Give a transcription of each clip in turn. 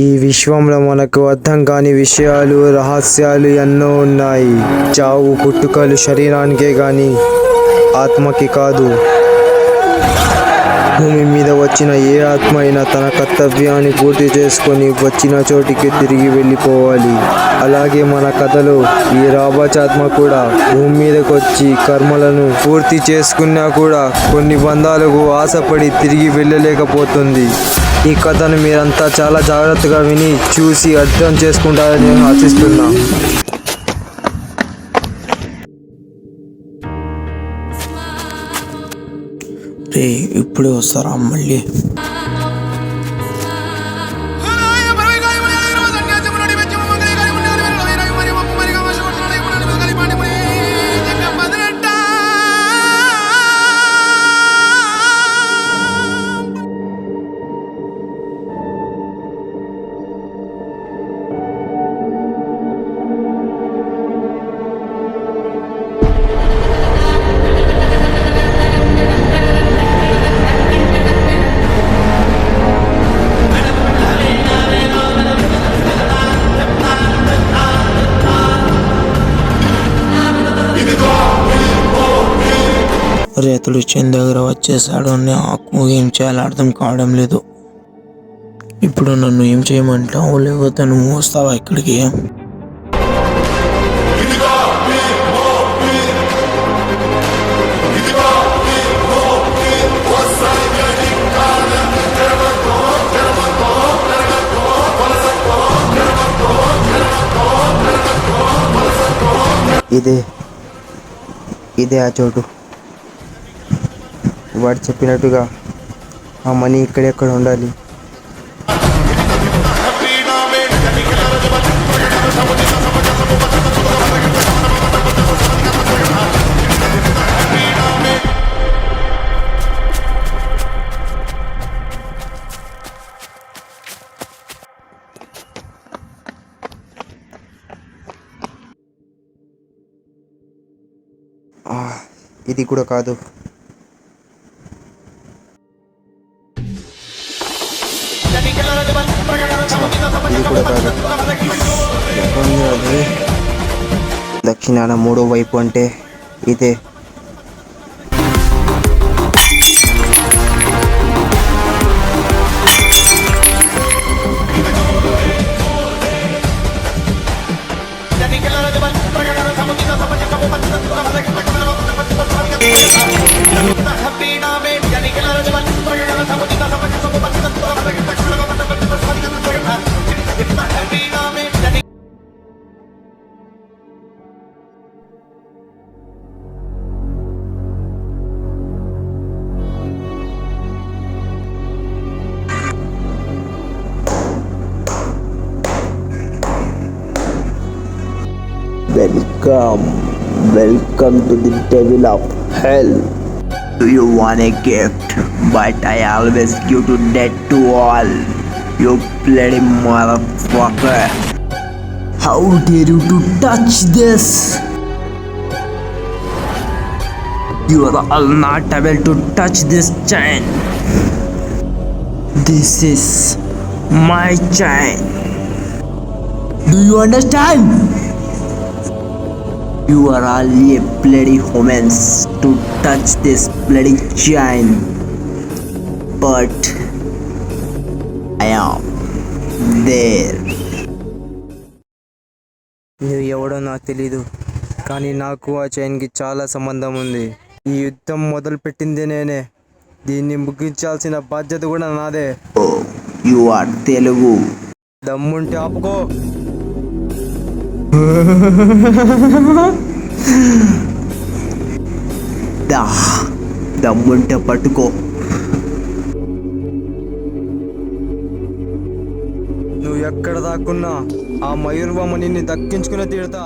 ఈ విశ్వంలో మనకు అర్థం కాని విషయాలు, రహస్యాలు ఎన్నో ఉన్నాయి. చావు పుట్టుకలు శరీరానికే గాని ఆత్మకి కాదు. భూమి మీద వచ్చిన ఏ ఆత్మ అయినా తన కర్తవ్యాన్ని పూర్తి చేసుకొని వచ్చిన చోటికి తిరిగి వెళ్ళిపోవాలి. అలాగే మన కథలో ఈ రాబాచాత్మ కూడా భూమి మీదకి వచ్చి కర్మలను పూర్తి చేసుకున్నా కూడా కొన్ని బంధాలకు ఆశపడి తిరిగి వెళ్ళలేకపోతుంది. ఈ కథను మీరంతా చాలా జాగ్రత్తగా విని చూసి అర్థం చేసుకుంటారని నేను ఆశిస్తున్నా. రే ఇప్పుడే వస్తారా మళ్ళీ? రేతులు ఇచ్చిన దగ్గర వచ్చేసాడు. నాకు ఏం చేయాలో అర్థం కావడం లేదు. ఇప్పుడు నన్ను ఏం చేయమంటావు? లేకపోతే నువ్వు వస్తావా ఇక్కడికి? ఇదే ఆ చోటు. వాడు చెప్పినట్టుగా ఆ మనీ ఇక్కడెక్కడ ఉండాలి. ఇది కూడా కాదు. దక్షిణాన మూడో వైపు అంటే ఇదే. Welcome to the devil of hell. Do you want a gift? But I always give to dead to all. You bloody motherfucker. How dare you to touch this? You are all not able to touch this chain. This is my chain. Do you understand? You are all a bloody humans to touch this bloody chain. But I am there. నువ్వు ఎవడో నాకు తెలీదు, కానీ నాకు ఆ చైన్కి చాలా సంబంధం ఉంది. ఈ యుద్ధం మొదలు పెట్టింది నేనే. దీన్ని ముగించాల్సిన బాధ్యత కూడా నాదే. You are Telugu. దమ్ముంటే ఆపుకో. దమ్ముంటే పట్టుకో. నువ్వు ఎక్కడ దాక్కున్నా ఆ మయూర్వమ్మ నిన్ను దక్కించుకునే తీరుతా.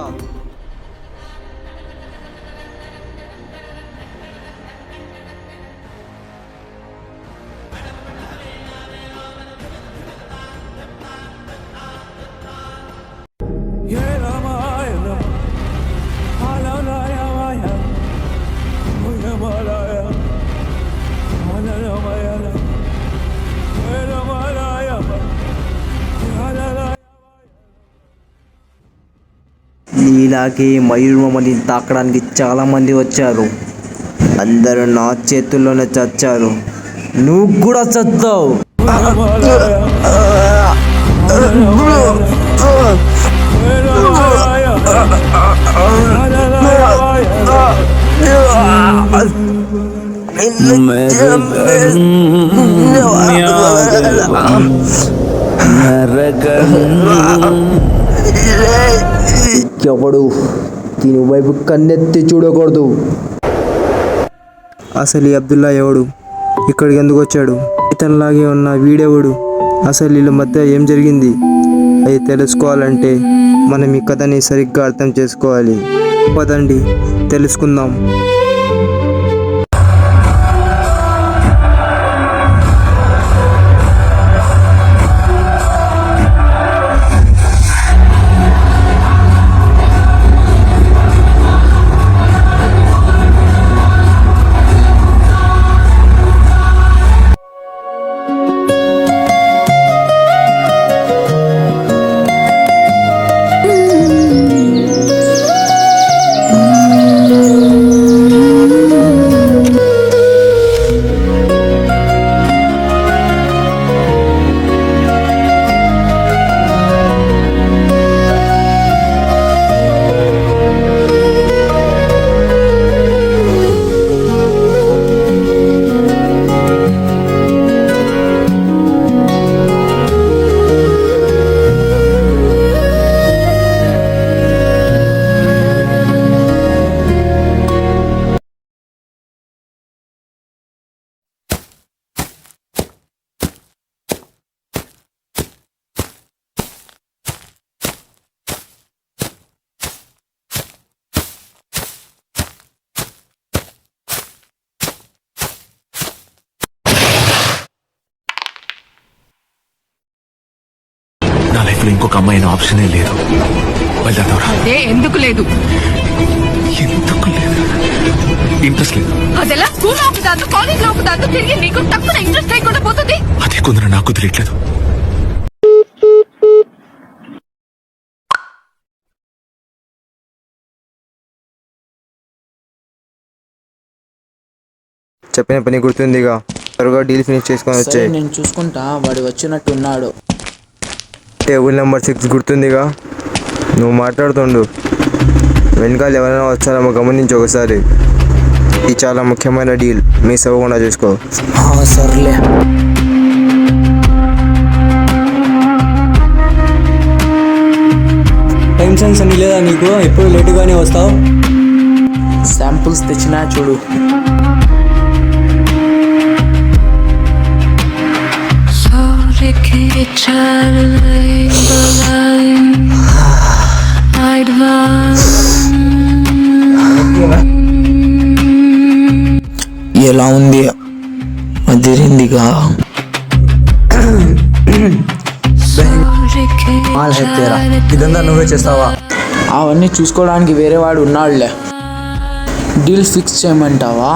ఇలాగే మయూరమణి తాకడానికి చాలామంది వచ్చారు. అందరూ నా చేతుల్లోనే చచ్చారు. నువ్వు కూడా చచ్చావు. ఎవడు దీని వైపు కన్నెత్తి చూడకూడదు. అసలు ఈ అబ్దుల్లా ఎవడు? ఇక్కడికి ఎందుకు వచ్చాడు? ఇతనిలాగే ఉన్న వీడెవడు? అసలు వీళ్ళ మధ్య ఏం జరిగింది? అది తెలుసుకోవాలంటే మనం ఈ కథని సరిగ్గా అర్థం చేసుకోవాలి. పదండి తెలుసుకుందాం. నా లైఫ్ లో ఇంకొక అమ్మాయిన ఆప్షనే లేదు. అదే ఎందుకు లేదు? ఎందుకు లేదు? ఇంట్రెస్ట్ లేదు. అదెలా స్కూల్ ఆపుతాను, కాలేజ్ ఆపుతాను, తిరిగి నీకు తక్కువ ఇంట్రెస్ట్ లేకుండా పోతుంది. అదే కొందరు నాకు తెలియట్లేదు. చెప్పిన పని గుర్తుందిగా? త్వరగా డీల్ ఫినిష్ చేసుకొని సరే వచ్చాయి. నేను చూసుకుంటా. వాడు వచ్చినట్టు ఉన్నాడు. Table number 6 గుర్తుందిగా? నువ్వు మాట్లాడుతుండు. వెనకాల ఎవరైనా వచ్చారేమో గమనించి ఒకసారి. ఇది చాలా ముఖ్యమైన డీల్, మిస్ అవ్వకుండా చూసుకో. సర్లే. టైం సెన్స్ అని లేదా నీకు? ఎప్పుడు లేటుగానే వస్తావు. శాంపుల్స్ తెచ్చినా చూడు. ఎలా ఉంది? అదిరిందిగా. ఇదంతా నువ్వే చేస్తావా? అవన్నీ చూసుకోవడానికి వేరే వాడు ఉన్నాడులే. డీల్ ఫిక్స్ చేయమంటావా?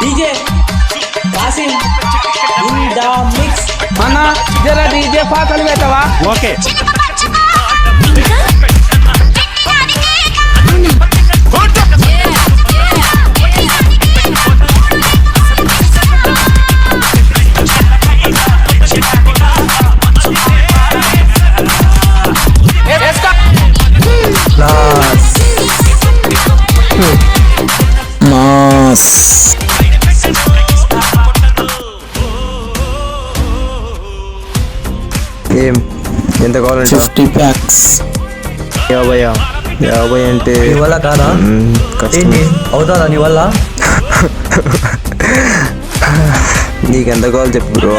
DJ Kasim in the mix. జర డీజే పాటలు పెట్టవా? ఓకే మాస్ ఏం ఎంత కావాలంటే 50 ప్యాక్స్. 50 అంటే నీ వల్ల కాదా కష్టం. ఏంటి అవుతాదా నీ వల్ల? నీకెంత కావాలి చెప్పు బ్రో.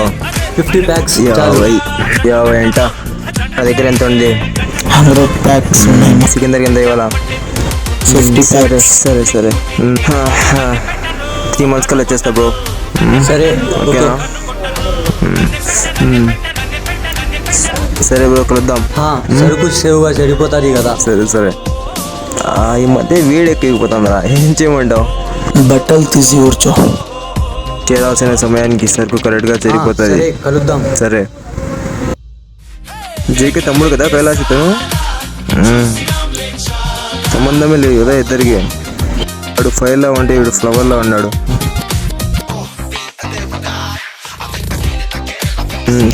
50 ప్యాక్స్ 50 అంట. నా దగ్గర ఎంత ఉంది? 100 ప్యాక్స్ ఉన్నాయి. సికిందర్కి ఎంత ఇవ్వాలా? 50 సరే ప్యాక్స్. సరే సరే 3 months కల్లా వచ్చేస్తా బ్రో. సరే ఓకేనా? సరే బ్రో కలుద్దాం. సరుకు సేవుగా సరిపోతుంది కదా. సరే సరే. ఈ మధ్య వేడి ఎక్కిపోతాం రా, ఏం చేయమంటావు? బట్టలు తీసి కూర్చో. చేరాల్సిన సమయానికి సరుకు కరెక్ట్గా సరిపోతుంది. సరే కలుద్దాం. సరే. జేకే తమ్ముడు కదా కైలాష్ ఇతను. సంబంధమే లేదు కదా ఇద్దరికి. వాడు ఫైర్లా ఉంటే వీడు ఫ్లవర్లా ఉన్నాడు.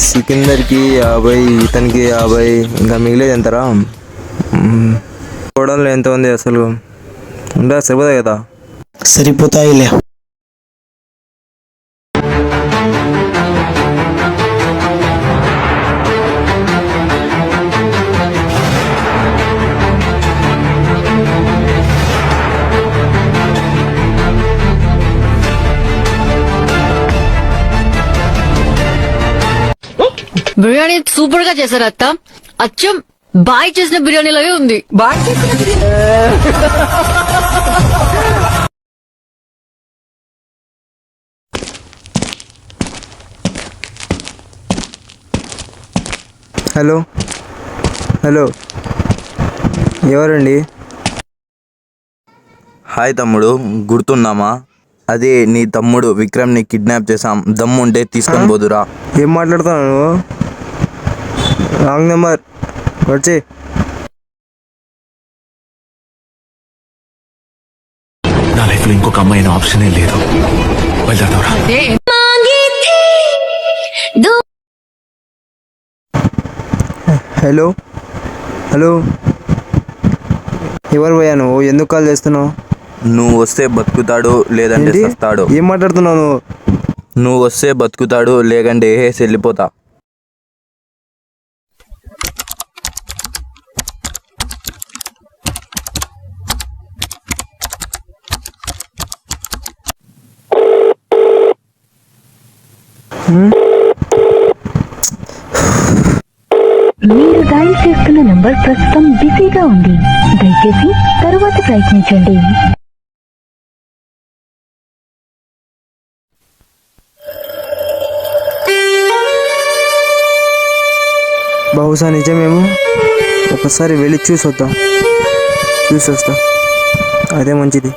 సికిందర్కి 50, ఇతనికి 50, ఇంకా మిగిలేదు ఎంతరా? చూడాలి ఎంత ఉంది అసలు. ఉండా సరిపోతాయి కదా? సరిపోతాయిలే. బిర్యానీ సూపర్ గా చేశారు అత్త. అచ్చం బాయ్ చేసిన బిర్యానీ లాగే ఉంది. బాయ్ హలో హలో, ఎవరండి? హాయ్ తమ్ముడు, గుర్తున్నామా? అదే నీ తమ్ముడు విక్రమ్ని కిడ్నాప్ చేసాం. దమ్ముంటే తీసుకొని పోదురా. ఏం మాట్లాడుతున్నావు నువ్వు? Wrong number. వచ్చి నా లైఫ్ లో ఇంకొక అమ్మాయి అనే ఆప్షనే లేదు. వెళ్దాంరా. హలో హలో, ఎవరు పోయా నువ్వు? ఎందుకు కాల్ చేస్తున్నావు? నువ్వు వస్తే బతుకుతాడు, లేదంటే ఏంటి? సస్తాడు. ఏం మాట్లాడుతున్నావు నువ్వు? నువ్వు వస్తే బతుకుతాడు, లేకంటే వేసి వెళ్ళిపోతా. మీరు డయల్ చేస్తున్న నంబర్ ప్రస్తుతం బిజీగా ఉంది. దయచేసి తరువాత ప్రయత్నించండి. బహుశా నిజమేమో. ఒకసారి వెళ్ళి చూసొస్తా. అదే మంచిది.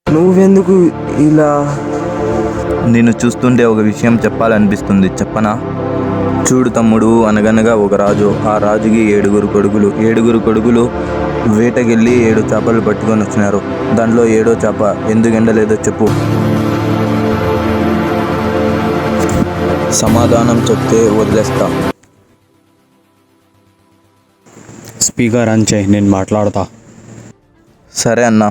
నువ్వెందుకు ఇలా నిన్ను చూస్తుంటే ఒక విషయం చెప్పాలనిపిస్తుంది, చెప్పనా? చూడు తమ్ముడు, అనగనగా ఒక రాజు. ఆ రాజుకి 7 కొడుకులు. 7 కొడుకులు వేటకెళ్ళి 7 చేపలు పట్టుకొని వచ్చినారు. దాంట్లో 7వ చేప ఎందుకు ఎండలేదో చెప్పు. సమాధానం చెప్తే వదిలేస్తా. స్పీకర్ ఆన్ చేయి, నేను మాట్లాడతా. సరే అన్నా.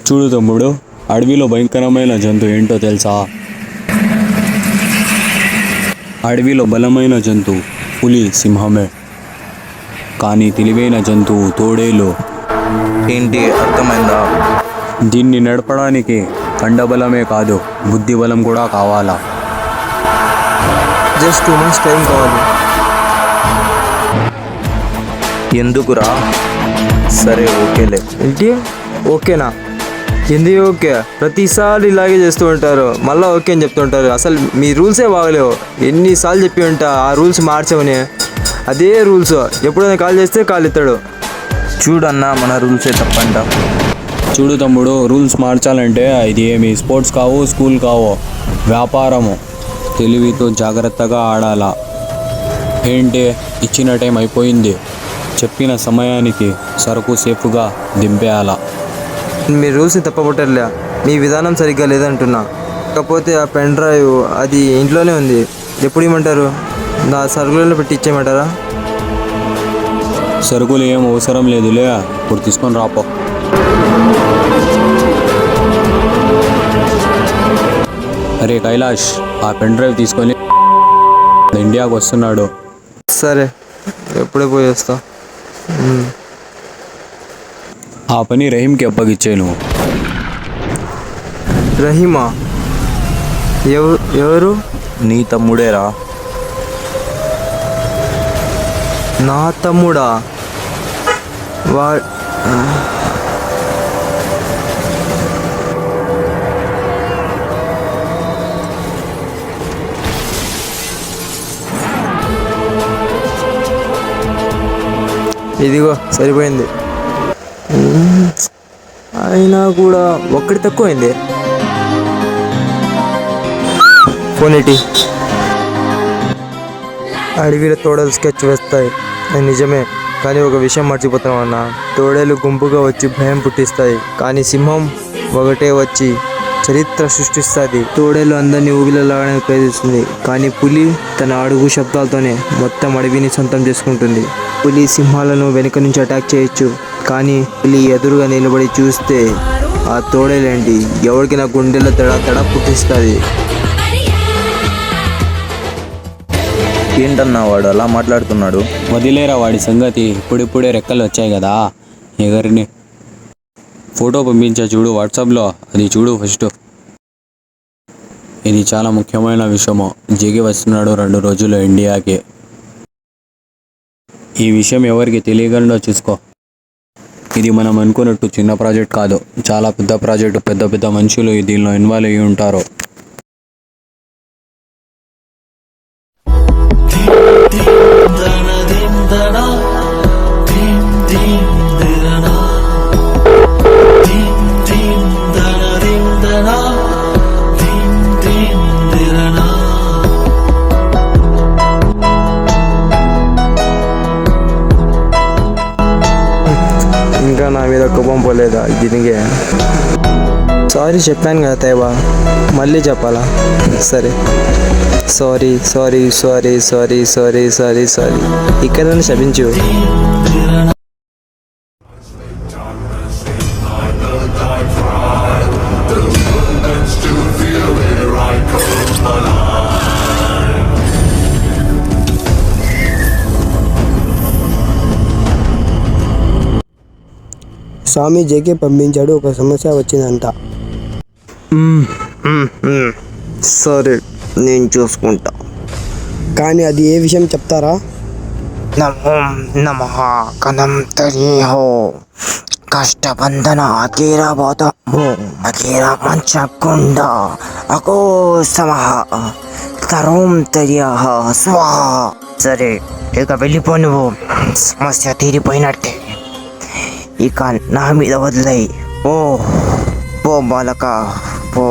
చూడు తమ్ముడు, అడవిలో భయంకరమైన జంతువు ఏంటో తెలుసా? అడవిలో బలమైన జంతువు పులి, సింహమే. కానీ తెలివైన జంతువు తోడేలు. ఏంటి, అర్థమైందా? దీన్ని నడపడానికి కండబలమే కాదు, బుద్ధి బలం కూడా కావాలా. జస్ట్ 2 months టైం కావాలి. ఎందుకురా? సరే ఓకేలే. ఏంటి ఓకేనా? ఎందుకు ఓకే? ప్రతిసారి ఇలాగే చేస్తూ ఉంటారు, మళ్ళీ ఓకే అని చెప్తుంటారు. అసలు మీ రూల్సే బాగలేవు. ఎన్నిసార్లు చెప్పి ఉంటా ఆ రూల్స్ మార్చమని. అదే రూల్స్, ఎప్పుడైనా కాల్ చేస్తే కాల్ ఎత్తాడు. చూడన్నా, మన రూల్సే తప్పంట. చూడు తమ్ముడు, రూల్స్ మార్చాలంటే ఇది ఏమి స్పోర్ట్స్ కావు, స్కూల్ కావు, వ్యాపారము. తెలివితో జాగ్రత్తగా ఆడాలా. ఏంటి, ఇచ్చిన టైం అయిపోయింది. చెప్పిన సమయానికి సరుకు సేఫ్గా దింపేయాలా. మీ రూల్స్ని తప్పబట్టర్లే, మీ విధానం సరిగ్గా లేదంటున్నా. కాకపోతే ఆ పెన్ డ్రైవ్ అది ఇంట్లోనే ఉంది. ఎప్పుడు ఇవ్వమంటారు? నా సరుకులలో పెట్టి ఇచ్చేయమంటారా? సరుకులు ఏం అవసరం లేదులే, ఇప్పుడు తీసుకొని రాపో. అరే కైలాష్, ఆ పెన్ డ్రైవ్ తీసుకొని ఇండియాకు వస్తున్నాడు. సరే, ఎప్పుడే పోయి వస్తా. ఆ పని రహీంకి అప్పగిచ్చే నువ్వు. రహీమా? ఎవరు? నీ తమ్ముడేరా. నా తమ్ముడా? వా ఇదిగో సరిపోయింది. అయినా కూడా ఒక్కటి తక్కువైంది. ఫోన్ ఎట్టి. అడవిలో తోడలు స్కెచ్ వేస్తాయి, అది నిజమే. కానీ ఒక విషయం మర్చిపోతున్నాం అన్న. తోడేలు గుంపుగా వచ్చి భయం పుట్టిస్తాయి, కానీ సింహం ఒకటే వచ్చి చరిత్ర సృష్టిస్తుంది. తోడేలు అందరినీ ఊగిలో లాగడానికి ప్రయత్నిస్తుంది, కానీ పులి తన అడుగు శబ్దాలతోనే మొత్తం అడవిని సొంతం చేసుకుంటుంది. పులి సింహాలను వెనుక నుంచి అటాక్ చేయొచ్చు, కానీ పులి ఎదురుగా నిలబడి చూస్తే ఆ తోడేలేంటి ఎవరికి నా గుండెల్లో తడ పుట్టిస్తుంది. ఏంటన్నా వాడు అలా మాట్లాడుతున్నాడు? వదిలేరా వాడి సంగతి. ఇప్పుడిప్పుడే రెక్కలు వచ్చాయి కదా ఎగరిని. ఫోటో పంపించా చూడు వాట్సాప్లో, అది చూడు ఫస్ట్. ఇది చాలా ముఖ్యమైన విషయము. జిగి వస్తున్నాడు 2 రోజుల్లో ఇండియాకి. ఈ విషయం ఎవరికి తెలియకుండా చూసుకో. ఇది మనం అనుకున్నట్టు చిన్న ప్రాజెక్ట్ కాదు, చాలా పెద్ద ప్రాజెక్టు. పెద్ద పెద్ద మనుషులు దీనిలో ఇన్వాల్వ్ అయ్యి ఉంటారు. ఇంకా నా మీద కోపం పోలేదా దీనికి? సారీ చెప్పాను కదా తేవా, మళ్ళీ చెప్పాలా? సరే, sorry sorry sorry sorry sorry sorry sorry. ఇక్కడ నన్ను క్షమించు. స్వామి జేకే పంపించాడు, ఒక సమస్య వచ్చిందంట. సరే, నేను చూసుకుంటా. కానీ అది ఏ విషయం చెప్తారా? नमो नमः कदम तरी हो कष्टबंधन अकीरा बहुत अकीरा मंच कुंड अको समः तरुम तरिया स्वाहा. సరే, ఇక వెళ్ళిపో, నువ్వు సమస్య తీరిపోయినట్టే. ఇక నా మీద వదిలేయి. ఓ పో బాలక పో.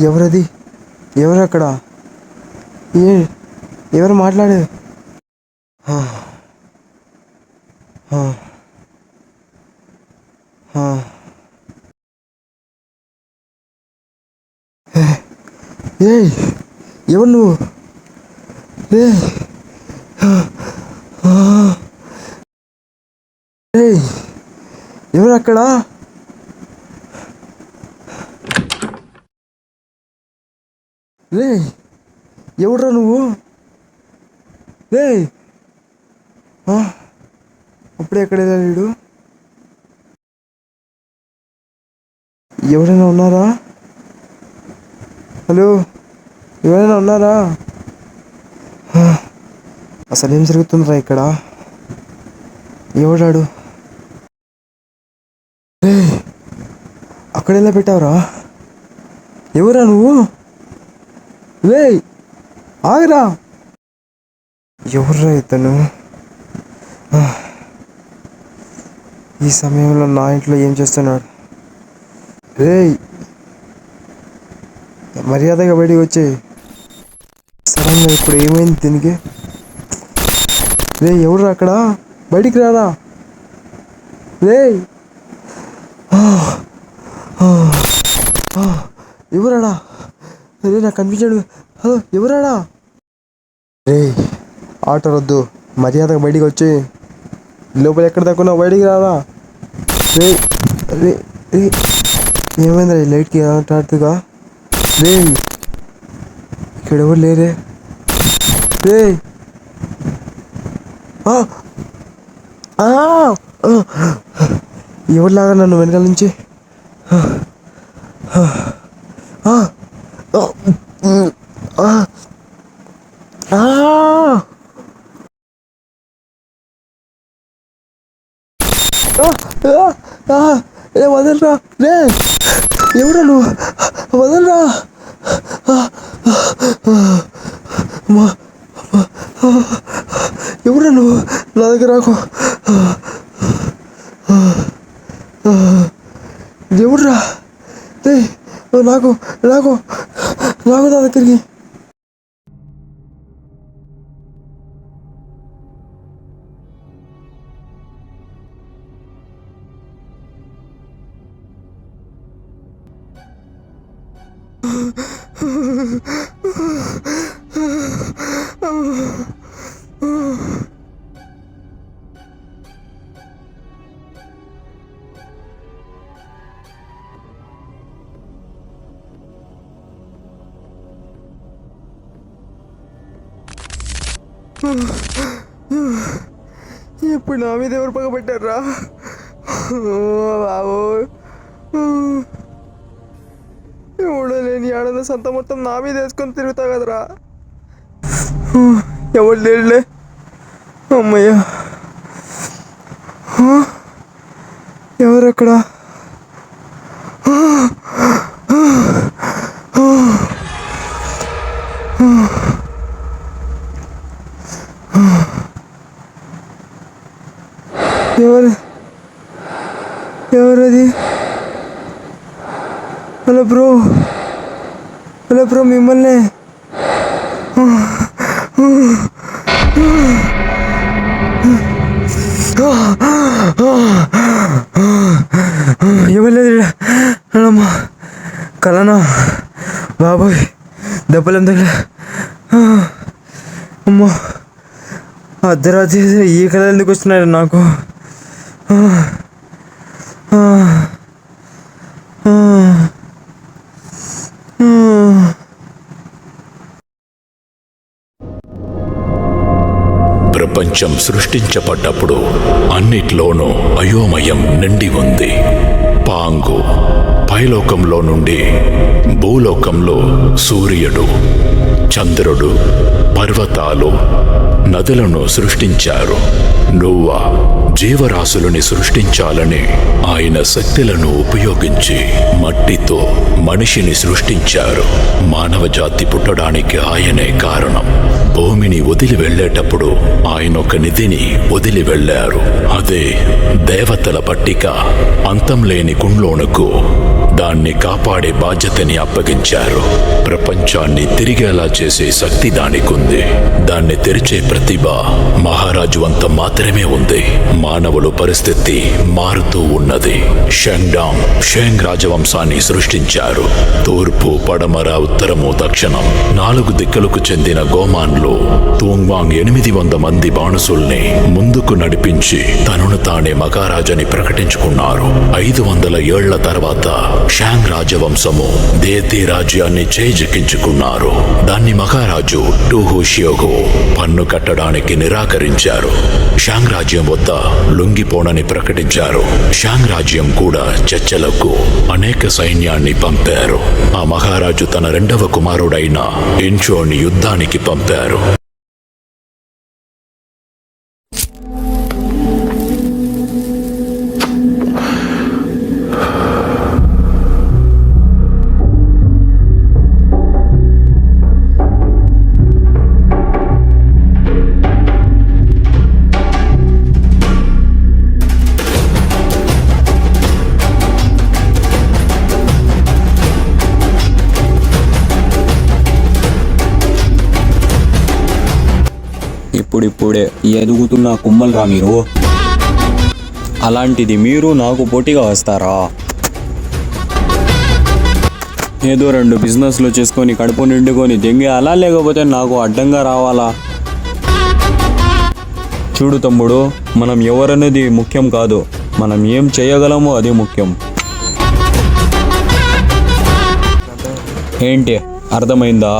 ఎవరది? ఎవరు అక్కడ? ఎవరు మాట్లాడేది? ఏయ్, ఎవరు నువ్వు? ఏయ్, ఎవరు అక్కడ? రే, ఎవడ్రా నువ్వు? రే, అప్పుడే ఎక్కడ వెళ్ళాడు? ఎవరైనా ఉన్నారా? హలో, ఎవరైనా ఉన్నారా? అసలు ఏం జరుగుతుందిరా ఇక్కడ? ఎవడాడు? రే, అక్కడ ఎలా పెట్టావురా? ఎవరా నువ్వు? రే, ఆగరా! ఎవర్రా ఇతను? ఈ సమయంలో నా ఇంట్లో ఏం చేస్తున్నాడు? రే, మర్యాదగా బయటికి వచ్చి. సడన్గా ఇప్పుడు ఏమైంది దీనికి? రే, ఎవరు అక్కడ? బయటికి రారా? రే, ఎవరాడా? రే, నాకు కనిపించాడు. హలో, ఎవరాడా? రే, ఆటో వద్దు, మర్యాదగా బయటికి వచ్చి. లోపల ఎక్కడ దాక్కున్నావు? బయటికి రారా? రే రే రే, ఏమైంది రే? లైట్కి ఆడుతుగా. రే, ఇక్కడ ఎవరు లేరే? రే, ఎవరిలాగా నన్ను వెనకాల నుంచి? వదలరా! రే, ఎవరా నువ్వు? వదలరా! ఎవరా నువ్వు? నా దగ్గర రాకు. ఎవడ్రా? రే, నాకు నాకు నాకు నా దగ్గరికి. ఇప్పుడు నా మీద ఎవరు పగబట్టారా బాబు? ఎవడో లేని ఆడద సంత మొత్తం నా మీద వేసుకొని తిరుగుతా కదరా. ఎవరు లేడులే. అమ్మయ్యా, ఎవరక్కడ? ఎవరది? హలో బ్రో, మిమ్మల్ని. ఇవ్వలేదు అమ్మా, కలనా బాబోయ్, దెబ్బలేం తగ్గ. అమ్మా, అర్ధరాత్రి ఈ కళ ఎందుకు వస్తున్నాయి నాకు? ప్రపంచం సృష్టించబడ్డప్పుడు అన్నిట్లోనూ అయోమయం నిండి ఉంది. పాంగు పైలోకంలో నుండి భూలోకంలో సూర్యుడు, చంద్రుడు, పర్వతాలు, నదులను సృష్టించారు. నోవా జీవరాశులని సృష్టించాలని ఆయన శక్తులను ఉపయోగించి మట్టితో మనిషిని సృష్టించారు. మానవ జాతి పుట్టడానికి ఆయనే కారణం. భూమిని వదిలి వెళ్ళేటప్పుడు ఆయన ఒక నిధిని వదిలి వెళ్ళారు. అదే దేవతల పట్టిక. అంతం లేని కుండ్లోనుకు దాన్ని కాపాడే బాధ్యతని అప్పగించారు. ప్రపంచాన్ని తిరిగేలా చేసే శక్తి దానికుంది. దాన్ని తెరిచే ప్రతిభ మహారాజు అంత మాత్రమే ఉంది. మానవుల పరిస్థితి మారుతూ ఉన్నది. షెంగ్ రాజవంశాన్ని సృష్టించారు. తూర్పు, పడమర, ఉత్తరము, దక్షిణం 4 దిక్కులకు చెందిన గోమాన్లు తూంగ్వాంగ్ 800 మంది బాణసుల్ని ముందుకు నడిపించి తనను తానే మహారాజని ప్రకటించుకున్నారు. 500 ఏళ్ల తర్వాత షాంగ్ రాజవంశము దేతి రాజ్యాన్ని చేజిక్కించుకున్నారు. దాన్ని మహారాజు టూహుషియోగు పన్ను కట్టడానికి నిరాకరించారు. షాంగ్ రాజ్యం వద్ద లొంగిపోనని ప్రకటించారు. షాంగ్ రాజ్యం కూడా చర్చలకు అనేక సైన్యాన్ని పంపారు. ఆ మహారాజు తన 2వ కుమారుడైన ఇన్చోని యుద్ధానికి పంపారు. ఇప్పుడిప్పుడే ఎదుగుతున్న కుమ్మల్రా మీరు. అలాంటిది మీరు నాకు పోటీగా వస్తారా? ఏదో 2 బిజినెస్లు చేసుకొని కడుపు నిండుకొని దెంగేయాలా, లేకపోతే నాకు అడ్డంగా రావాలా? చూడు తమ్ముడు, మనం ఎవరనేది ముఖ్యం కాదు, మనం ఏం చేయగలమో అది ముఖ్యం. ఏంటి, అర్థమైందా?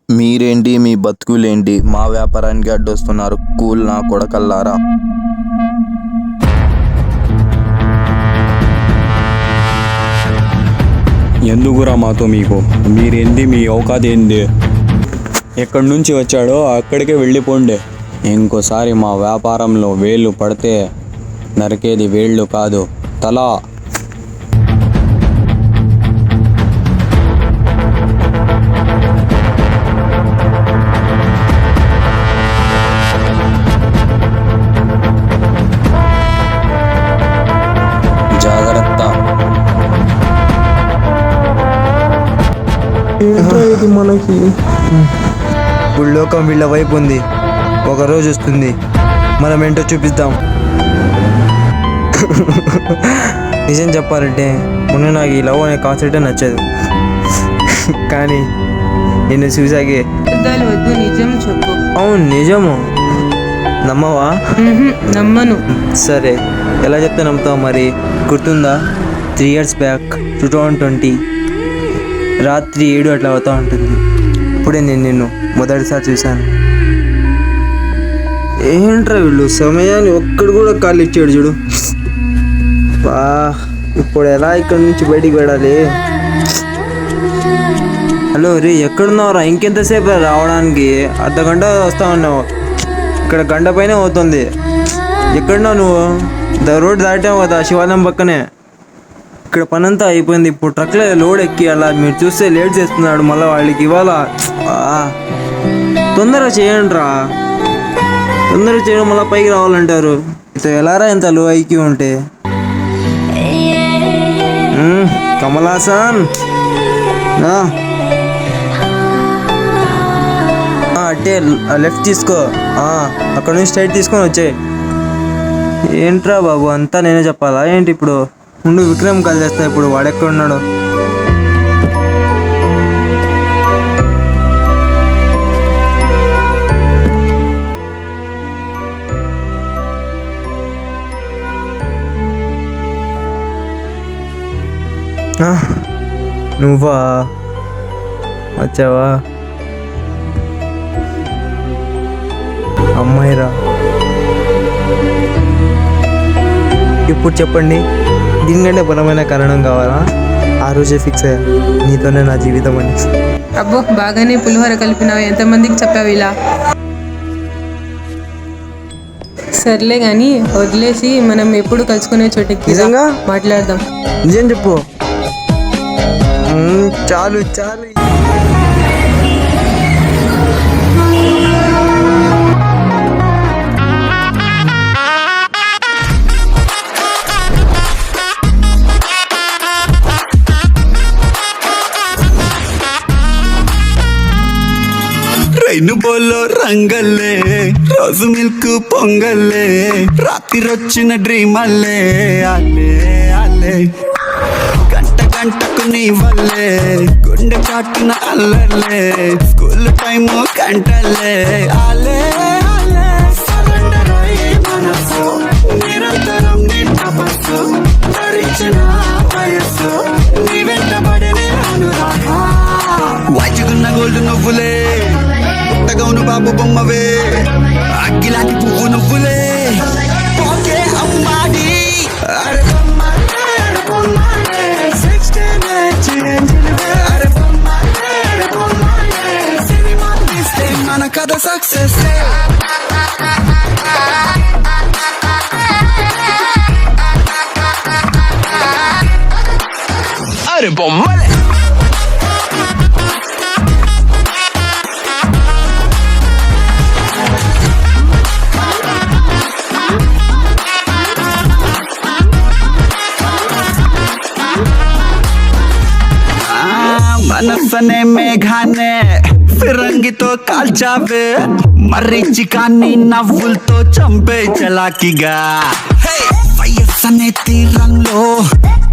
మీరేంటి, మీ బతుకులేంటి? మా వ్యాపారానికి అడ్డొస్తున్నారు కూల్ నా కొడకల్లారా. ఎందుకురా మాతో మీకు? మీరేంది, మీ అవకాశం ఏంది? ఎక్కడి నుంచి వచ్చాడో అక్కడికే వెళ్ళిపోండి. ఇంకోసారి మా వ్యాపారంలో వేలు పడితే నరికేది వేళ్ళు కాదు, తల. జాగ్రత్త. ఇది మనకి ఇప్పుడు లోకం వీళ్ళ వైపు ఉంది. ఒకరోజు వస్తుంది, మనం ఏంటో చూపిద్దాం. నిజం చెప్పాలంటే ముందు నాకు ఈ లవ్ అనే కాన్సెప్టే నచ్చదు. కానీ నిన్ను చూసాకే వద్దు, నిజం చెప్పు. అవును నిజము. నమ్మవా? నమ్మను. సరే, ఎలా చెప్తే నమ్ముతావు మరి? గుర్తుందా 3 years బ్యాక్ 2020 రాత్రి 7 అట్లా అవుతూ ఉంటుంది. ఇప్పుడే నేను నిన్ను మొదటిసారి చూశాను. ఏంట్రా వీళ్ళు సమయాన్ని ఒక్కడు కూడా కాళ్ళు ఇచ్చాడు చూడు. బా, ఇప్పుడు ఎలా ఇక్కడి నుంచి బయటికి వెళ్ళాలి? హలో రే, ఎక్కడున్నావురా? ఇంకెంతసేపు రావడానికి? అర్ధగంట వస్తా ఉన్నావు, ఇక్కడ గంట పైన అవుతుంది. ఎక్కడున్నావు నువ్వు? రోడ్ దాటావు కదా శివాలయం పక్కనే. ఇక్కడ పనంతా అయిపోయింది, ఇప్పుడు ట్రక్లో లోడ్ ఎక్కి అలా మీరు చూస్తే లేట్ చేస్తున్నాడు. మళ్ళీ వాళ్ళకి ఇవాళ తొందరగా చేయండి రా, తొందరగా చేయడం మళ్ళీ పైకి రావాలంటారు. ఇతో ఎలారా ఇంత లో ఐక్యూ ఉంటే? కమలాసన్ అట్టే లెఫ్ట్ తీసుకో, అక్కడ నుంచి స్ట్రైట్ తీసుకొని వచ్చే. ఏంట్రా బాబు, అంతా నేనే చెప్పాలా ఏంటి? ఇప్పుడు ముందు విక్రమ్ కాల్ చేస్తా. ఇప్పుడు వాడెక్కడ ఉన్నాడు? నువ్వా వచ్చావా? అమ్మాయిరా, ఇప్పుడు చెప్పండి, దీనికంటే బలమైన కారణం కావాలా? ఆ రోజే ఫిక్స్ అయ్యా, నీతోనే నా జీవితం అని. అబ్బో, బాగానే పులిహోర కలిపినావు. ఎంతమందికి చెప్పావు ఇలా? సర్లే కానీ వదిలేసి మనం ఎప్పుడు కలుసుకునే చోటికి నిజంగా మాట్లాడదాం. నిజం చెప్పు. చాలు చాలు. రైను బోలో రంగల్లే, రోజు మిల్క్ పొంగల్లే, రాత్రిరొచ్చిన డ్రీమ్ అల్లే, అల్లే అల్లే. గంట గంటకు నీ వల్లే, గుండె చాటున అల్లర్లే, స్కూల్ టైము గంటలే, అల్లే అల్లే. సరెండర్ అయ్యి మనసు, నిరంతరం నీ తపస్సు, ధరించిన వయస్సు, నీ వెంటబడిన అనురాగం. వాచుకున్న గోల్డ్ నువ్వులే, పుట్టగౌను బాబు బొమ్మవే, అగ్గిలాంటి పువ్వు నువ్వులే, ఓకే అమ్మాడి. అరే బొమ్మలే, అరే బొమ్మలే, 16 చేంజిలవే. అరే బొమ్మలే, అరే బొమ్మలే, సినిమా తీస్తే మన కథ సక్సెస్. అరే బొమ్మలే. మనసనే మేఘానే ఫిరంగితో కాల్చావే, మర్రిచికాన్ని నవ్వులతో చంపే చలాకిగా. వయస్సనే తీరంలో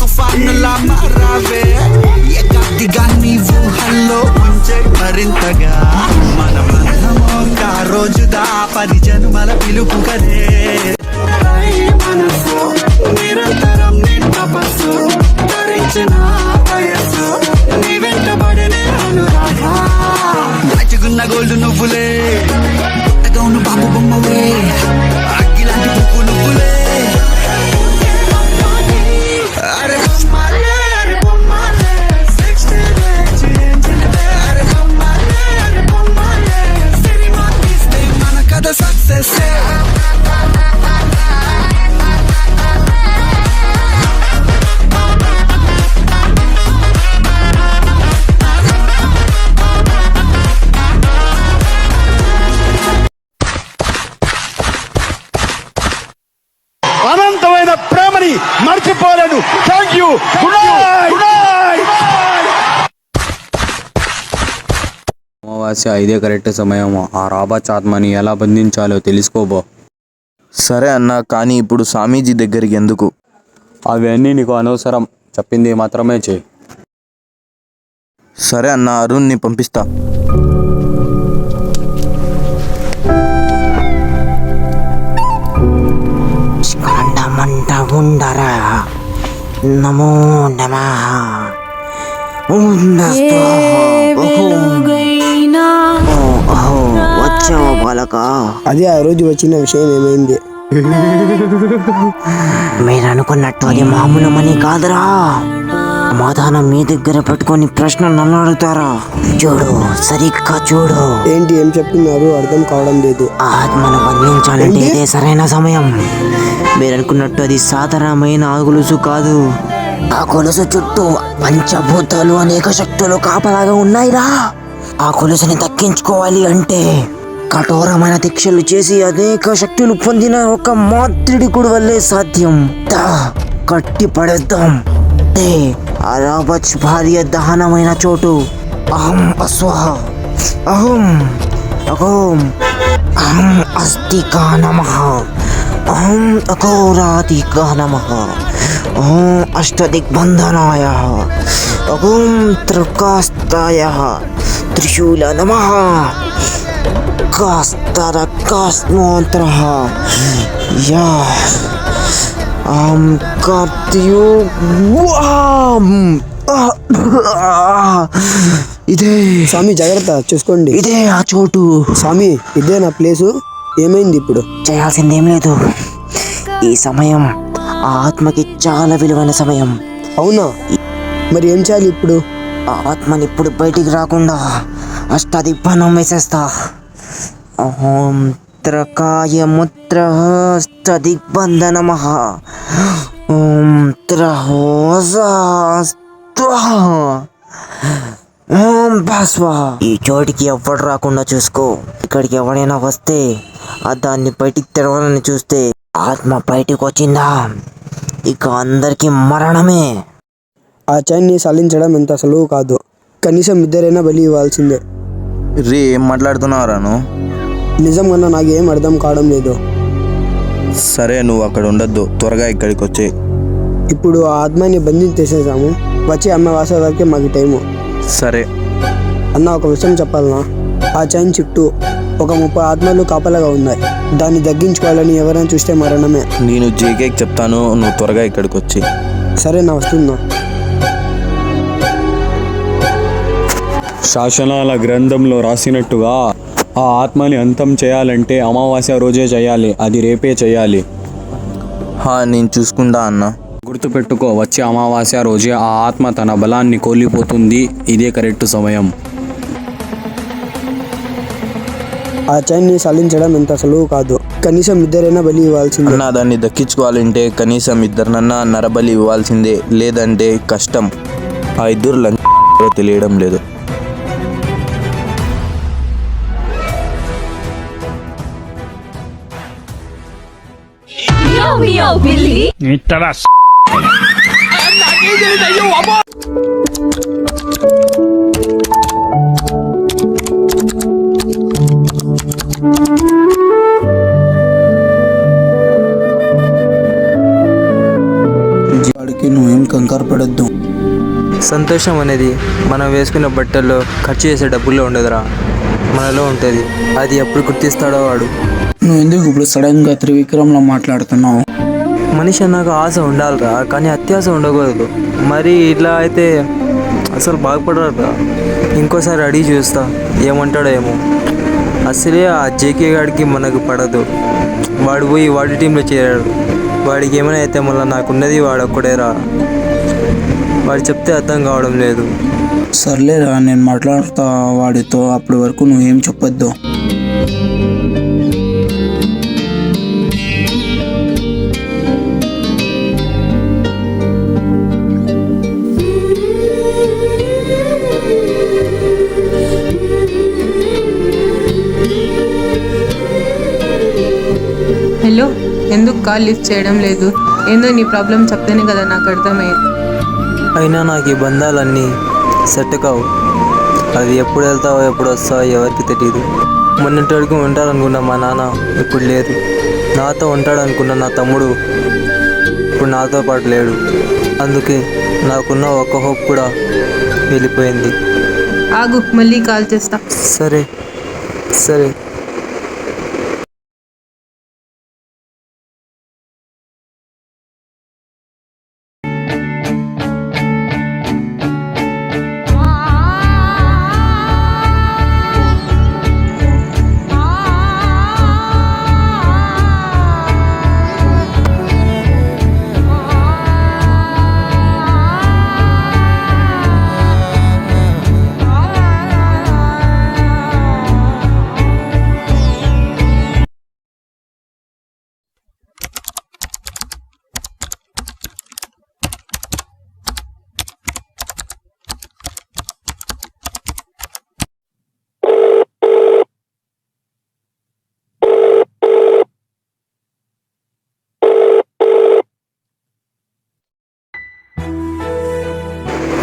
తుఫానులా మారావే, ఎగాదిగా నీవు హల్లో ఉంచే మరింతగా. మన మనమో రోజుదా 10 జన్మల పిలుపు కదే. మనసు నిరంతరం నీ తపస్సు, ధరించిన వయస్సు, నీ వెంటబడిన అనురాగం. వాచుకున్న గోల్డ్ నువ్వులే, పుట్టగౌను బాబు బొమ్మవే, అగ్గిలాంటి పువ్వు నువ్వులే. అరే బొమ్మలే, అరే బొమ్మలే, 16 చేంజిలవే. అరే బొమ్మలే, అరే బొమ్మలే, సినిమా తీస్తే మన కథ సక్సెస్. అమావాస్య ఇదే కరెక్ట్ సమయం. ఆ రాబచాత్మని ఎలా బంధించాలో తెలుసుకోబో. సరే అన్న, కానీ ఇప్పుడు స్వామీజీ దగ్గరికి ఎందుకు? అవన్నీ నీకు అనవసరం, చెప్పింది మాత్రమే చేయి. సరే అన్న, అరుణ్ని పంపిస్తా. మంట ఉండరా నమో నమః. వచ్చావా బాలక? అదే ఆ రోజు వచ్చిన విషయం ఏమైంది? మీరు అనుకున్నట్టు అది మామూలు మనీ కాదురా. సమాధానం మీ దగ్గర పెట్టుకొని ప్రశ్నలు నన్ను అడుగుతారా? చూడు, సరిగ్గా చూడు. ఏంటి ఏం చెప్తున్నారు? అర్థం కావడం లేదు. ఆత్మను బంధించాలంటే ఇదే సరైన సమయం. మీరు అనుకున్నట్టు అది సాధారణమైన ఆ గొలుసు కాదు. ఆ గొలుసు చుట్టూ పంచభూతాలు అనేక శక్తులు కాపలాగా ఉన్నాయిరా. ఆ గొలుసుని దక్కించుకోవాలి అంటే కఠోరమైన దీక్షలు చేసి అనేక శక్తులు పొందిన ఒక మాతృడికుడు వల్లే సాధ్యం. కట్టి పడేద్దాం. రాబచ్ భార్య దహనమైన చోటు. అహం అస్వహ, అహం అహం అహం అస్తికా నమః, అహం అఘోరాతికా నమః, అహం అష్టదిగ్బంధనాయ, అహం త్రికాస్తాయ త్రిశూల నమః, కాస్తర కాస్మోంత్రః యా కార్తియో. ఇదే స్వామి, జాగ్రత్త, చూసుకోండి. ఇదే ఆ చోటు. స్వామి, ఇదే నా ప్లేసు. ఏమైంది ఇప్పుడు? చేయాల్సిందేం లేదు. ఈ సమయం ఆ ఆత్మకి చాలా విలువైన సమయం. అవునా? మరి ఏం చేయాలి ఇప్పుడు? ఆ ఆత్మని ఇప్పుడు బయటికి రాకుండా అష్టాదిగ్బంధనం వేసేస్తా. ఓం త్రకాయ ముత్ర అష్టదిగ్బంధ నమః, ఓం త్రహోజాస్త్వః, ఓం భస్వ. ఈ చోటికి ఎవ్వడు రాకుండా చూసుకో. ఇక్కడికి ఎవడైనా వస్తే దాన్ని బయటికి తెరవాలని చూస్తే ఆత్మ బయటికి వచ్చిందా ఇక అందరికీ మరణమే. ఆ చైన్ని సాలించడం ఎంత సులువు కాదు. కనీసం ఇద్దరైనా బలి ఇవ్వాల్సిందే. రే, ఏం మాట్లాడుతున్నావురాను? నిజంగా నాకేం అర్థం కావడం లేదు. సరే, నువ్వు అక్కడ ఉండొద్దు, త్వరగా ఇక్కడికి వచ్చే. ఇప్పుడు ఆ ఆత్మని బంధించేసేసాము. వచ్చే అమావాస్య వరకే మాకు టైము. సరే అన్న, ఒక విషయం చెప్పాలన్నా. ఆ చైన్ చుట్టూ ఒక 30 ఆత్మలు కాపలాగా ఉన్నాయి. దాన్ని తగ్గించుకోవాలని ఎవరైనా చూస్తే మరణమే. నేను జేకేకి చెప్తాను, నువ్వు త్వరగా ఇక్కడికి వచ్చి. సరే నా, వస్తున్నా. శాసనాల గ్రంథంలో రాసినట్టుగా ఆ ఆత్మని అంతం చేయాలంటే అమావాస్య రోజే చేయాలి. అది రేపే చేయాలి. నేను చూసుకుంటా అన్న. గుర్తుపెట్టుకో, వచ్చే అమావాస్య రోజే ఆ ఆత్మ తన బలాన్ని కోల్పోతుంది. ఇదే కరెక్ట్ సమయం. ఆ చైన్ని సాలించడం ఎంత సులువు కాదు. కనీసం ఇద్దరైనా బలి ఇవ్వాల్సిందే. అన్న, దాన్ని దక్కించుకోవాలంటే కనీసం ఇద్దరినన్నా నరబలి ఇవ్వాల్సిందే, లేదంటే కష్టం. ఆ ఇద్దరు తెలియడం లేదు. వాడికి నువ్వేం కంగారు పడొద్దు. సంతోషం అనేది మనం వేసుకున్న బట్టల్లో ఖర్చు చేసే డబ్బుల్లో ఉండదురా, మనలో ఉంటుంది. అది ఎప్పుడు గుర్తిస్తాడో వాడు. నువ్వు ఎందుకు ఇప్పుడు సడన్గా త్రివిక్రమ్లో మాట్లాడుతున్నావు? మనిషి అన్నాక ఆశ ఉండాలిరా, కానీ అత్యాశ ఉండకూడదు. మరి ఇట్లా అయితే అసలు బాగుపడరా. ఇంకోసారి అడిగి చూస్తా, ఏమంటాడో ఏమో. అసలే ఆ జేకే గాడికి మనకు పడదు. వాడు పోయి వాడి టీంలో చేరాడు. వాడికి ఏమైనా అయితే మళ్ళీ నాకున్నది వాడు ఒక్కడేరా. వాడు చెప్తే అర్థం కావడం లేదు. సర్లేరా, నేను మాట్లాడుతా వాడితో. అప్పటి వరకు నువ్వేం చెప్పొద్దు. హలో, ఎందుకు కాల్ లిఫ్ట్ చేయడం లేదు? ఏందో నీ ప్రాబ్లం చెప్తేనే కదా నాకు అర్థమయ్యేది. అయినా నాకు ఈ బంధాలన్నీ సెట్ కావు. అది ఎప్పుడు వెళ్తావో ఎప్పుడు వస్తావో ఎవరికి తెలియదు. మొన్నటి వరకు ఉంటాడనుకున్న మా నాన్న ఇప్పుడు లేదు. నాతో ఉంటాడనుకున్న నా తమ్ముడు ఇప్పుడు నాతో పాటు లేడు. అందుకే నాకున్న ఒక్క హోప్ కూడా వెళ్ళిపోయింది. ఆగు, మళ్ళీ కాల్ చేస్తా. సరే సరే.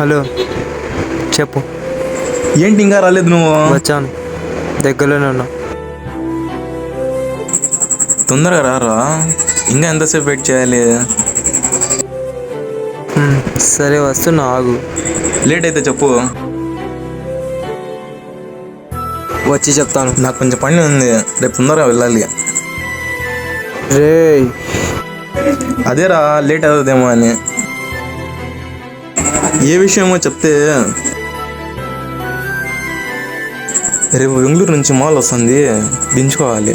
హలో, చెప్పు. ఏంటి ఇంకా రాలేదు నువ్వు? వచ్చాను, దగ్గరలోనే ఉన్నా. తొందరగా రారా, ఇంకా ఎంతసేపు వెయిట్ చేయాలి? సరే వస్తున్నా, ఆగు. లేట్ అయితే చెప్పు. వచ్చి చెప్తాను. నాకు కొంచెం పని ఉంది, రేపు తొందరగా వెళ్ళాలి. రే, అదేరా లేట్ అవుతుందేమో అని. ఏ విషయమో చెప్తే. రేపు బెంగళూరు నుంచి మాల్ వస్తుంది, దించుకోవాలి.